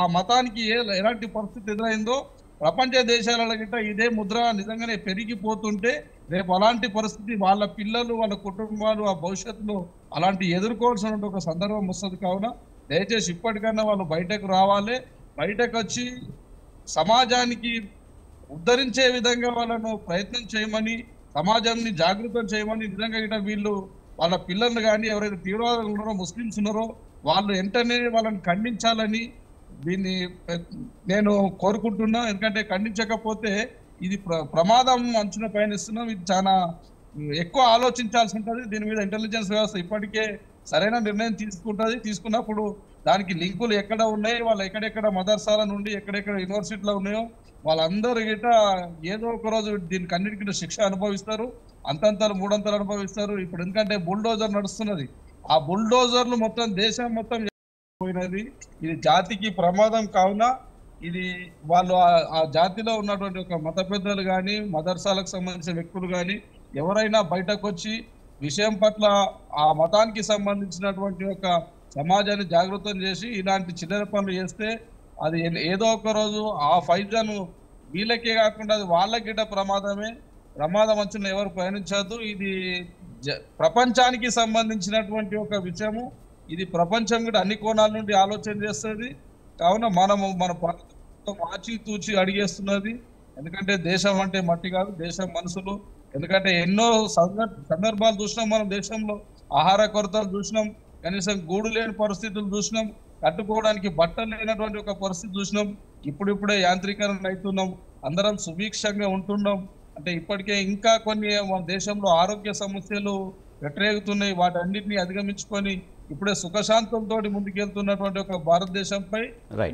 ఆ మతానికి ఎలాంటి పరిస్థితి ఎదురైందో ప్రపంచ దేశాల గిట్ట ఇదే ముద్ర నిజంగానే పెరిగిపోతుంటే రేపు అలాంటి పరిస్థితి వాళ్ళ పిల్లలు వాళ్ళ కుటుంబాలు ఆ భవిష్యత్తులో అలాంటి ఎదుర్కోవాల్సిన ఒక సందర్భం వస్తుంది. కావున దయచేసి ఇప్పటికన్నా వాళ్ళు బయటకు రావాలి. బయటకు వచ్చి సమాజానికి ఉద్ధరించే విధంగా వాళ్ళను ప్రయత్నం చేయమని, సమాజాన్ని జాగృతం చేయమని, నిజంగా గిట్ట వీళ్ళు వాళ్ళ పిల్లలు కానీ ఎవరైతే తీవ్రవాదులు ఉన్నారో ముస్లిమ్స్ ఉన్నారో వాళ్ళు వెంటనే వాళ్ళని ఖండించాలని దీన్ని నేను కోరుకుంటున్నా. ఎందుకంటే ఖండించకపోతే ఇది ప్రమాదం అంచున పయనిస్తున్నాం. ఇది చాలా ఎక్కువ ఆలోచించాల్సి ఉంటుంది. దీని మీద ఇంటెలిజెన్స్ వ్యవస్థ ఇప్పటికే సరైన నిర్ణయం తీసుకున్నప్పుడు దానికి లింకులు ఎక్కడ ఉన్నాయి, వాళ్ళు ఎక్కడెక్కడ మదర్సాల నుండి ఎక్కడెక్కడ యూనివర్సిటీలో ఉన్నాయో వాళ్ళందరూ గిట ఏదో ఒక రోజు దీనికి అన్నిటికీ శిక్ష అనుభవిస్తారు. అంతంతలు మూడంతలు అనుభవిస్తారు. ఇప్పుడు ఎందుకంటే బుల్డోజర్ నడుస్తున్నది. ఆ బుల్డోజర్లు మొత్తం దేశం మొత్తం పోయినది. ఇది జాతికి ప్రమాదం. కావున ఇది వాళ్ళు ఆ జాతిలో ఉన్నటువంటి ఒక మత పెద్దలు కానీ మదర్సాలకు సంబంధించిన వ్యక్తులు కానీ ఎవరైనా బయటకు వచ్చి విషయం పట్ల ఆ మతానికి సంబంధించినటువంటి ఒక సమాజాన్ని జాగృతం చేసి ఇలాంటి చిల్లర పనులు చేస్తే అది ఏదో ఒక రోజు ఆ ఫైజన్ వీళ్ళకే కాకుండా అది వాళ్ళకిట ప్రమాదమే. ప్రమాదం వచ్చిన ఎవరు ప్రయాణించద్దు. ఇది ప్రపంచానికి సంబంధించినటువంటి ఒక విషయము. ఇది ప్రపంచం కూడా అన్ని కోణాల నుండి ఆలోచన చేస్తుంది. కావున మనము మన ఆచి తూచి అడిగేస్తున్నది. ఎందుకంటే దేశం అంటే మట్టి కాదు, దేశం మనసులు. ఎందుకంటే ఎన్నో సందర్భాలు చూసినాం మనం. దేశంలో ఆహార కొరతలు చూసినాం, కనీసం గూడు లేని పరిస్థితులు చూసినాం, కట్టుకోవడానికి బట్టలు లేనటువంటి ఒక పరిస్థితి చూసినాం. ఇప్పుడిప్పుడే యాంత్రీకరణ అవుతున్నాం, అందరం సుభిక్షంగా ఉంటున్నాం. అంటే ఇప్పటికే ఇంకా కొన్ని మన దేశంలో ఆరోగ్య సమస్యలు వ్యతిరేగుతున్నాయి. వాటన్నిటిని అధిగమించుకొని ఇప్పుడే సుఖశాంతంతో ముందుకెళ్తున్నటువంటి ఒక భారతదేశంపై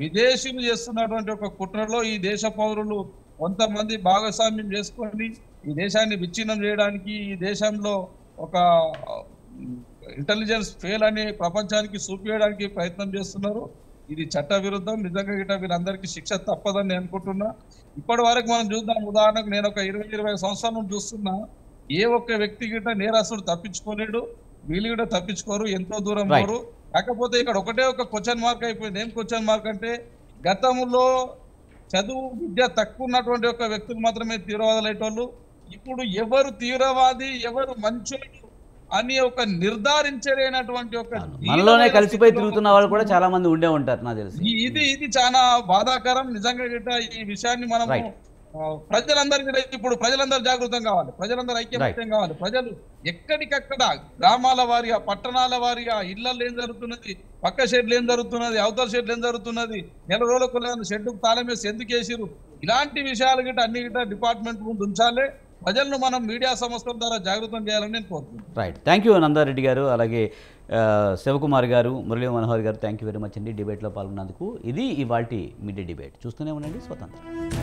విదేశీయులు చేస్తున్నటువంటి ఒక కుట్రలో ఈ దేశ పౌరులు కొంతమంది భాగస్వామ్యం చేసుకొని ఈ దేశాన్ని విచ్ఛిన్నం చేయడానికి, ఈ దేశంలో ఒక ఇంటెలిజెన్స్ ఫెయిల్ అని ప్రపంచానికి చూపించడానికి ప్రయత్నం చేస్తున్నారు. ఇది చట్ట విరుద్ధం. నిజంగా గిట్ట వీళ్ళందరికీ శిక్ష తప్పదని నేను అనుకుంటున్నా. ఇప్పటి వరకు మనం చూద్దాం. ఉదాహరణకు నేను ఒక 20 సంవత్సరాల నుంచి చూస్తున్నా. ఏ ఒక్క వ్యక్తి గిట్ట నేరస్తుడు తప్పించుకోలేడు, వీళ్ళు కూడా తప్పించుకోరు, ఎంతో దూరం పోరు. కాకపోతే ఇక్కడ ఒకటే ఒక క్వశ్చన్ మార్క్ అయిపోయింది. ఏం క్వశ్చన్ మార్క్ అంటే గతంలో చదువు విద్య తక్కువ ఉన్నటువంటి ఒక వ్యక్తులు మాత్రమే తీవ్రవాదులు అయ్యేటోళ్ళు. ఇప్పుడు ఎవరు తీవ్రవాది ఎవరు మంచోడు అని ఒక నిర్ధారించలేనటువంటి ఒక
మనలోనే కలిసిపోయి తిరుగుతున్న వాళ్ళు కూడా చాలా మంది ఉండే ఉంటారు నాకు తెలిసి.
ఇది చాలా బాధాకరం. నిజంగా గిట్ట ఈ విషయాన్ని మనము ప్రజలందరికీ ఇప్పుడు ప్రజలందరూ జాగృతం కావాలి, ప్రజలందరూ ఐక్యమత్యం కావాలి. ప్రజలు ఎక్కడికక్కడ గ్రామాల వారిగా పట్టణాల వారిగా ఇళ్లలో ఏం జరుగుతున్నది, పక్క షెడ్లు ఏం జరుగుతున్నది, అవతల షెడ్లు ఏం జరుగుతున్నది, నెల రోజులకు షెడ్డుకు తాళం వేసి ఎందుకు వేసిరు, ఇలాంటి విషయాలు గిట్ట అన్ని గిట్ట డిపార్ట్మెంట్ ముందు ఉంచాలి. ప్రజలను మనం మీడియా సంస్థల ద్వారా జాగృతం చేయాలని నేను కోరుతున్నాను.
రైట్, థ్యాంక్ యూ నందారెడ్డి గారు, అలాగే శివకుమార్ గారు, మురళీ మనోహర్ గారు, థ్యాంక్ యూ వెరీ మచ్ అండి డిబేట్లో పాల్గొన్నందుకు. ఇది ఇవాల్టి మీడియా డిబేట్. చూస్తూనే ఉండండి స్వతంత్రం.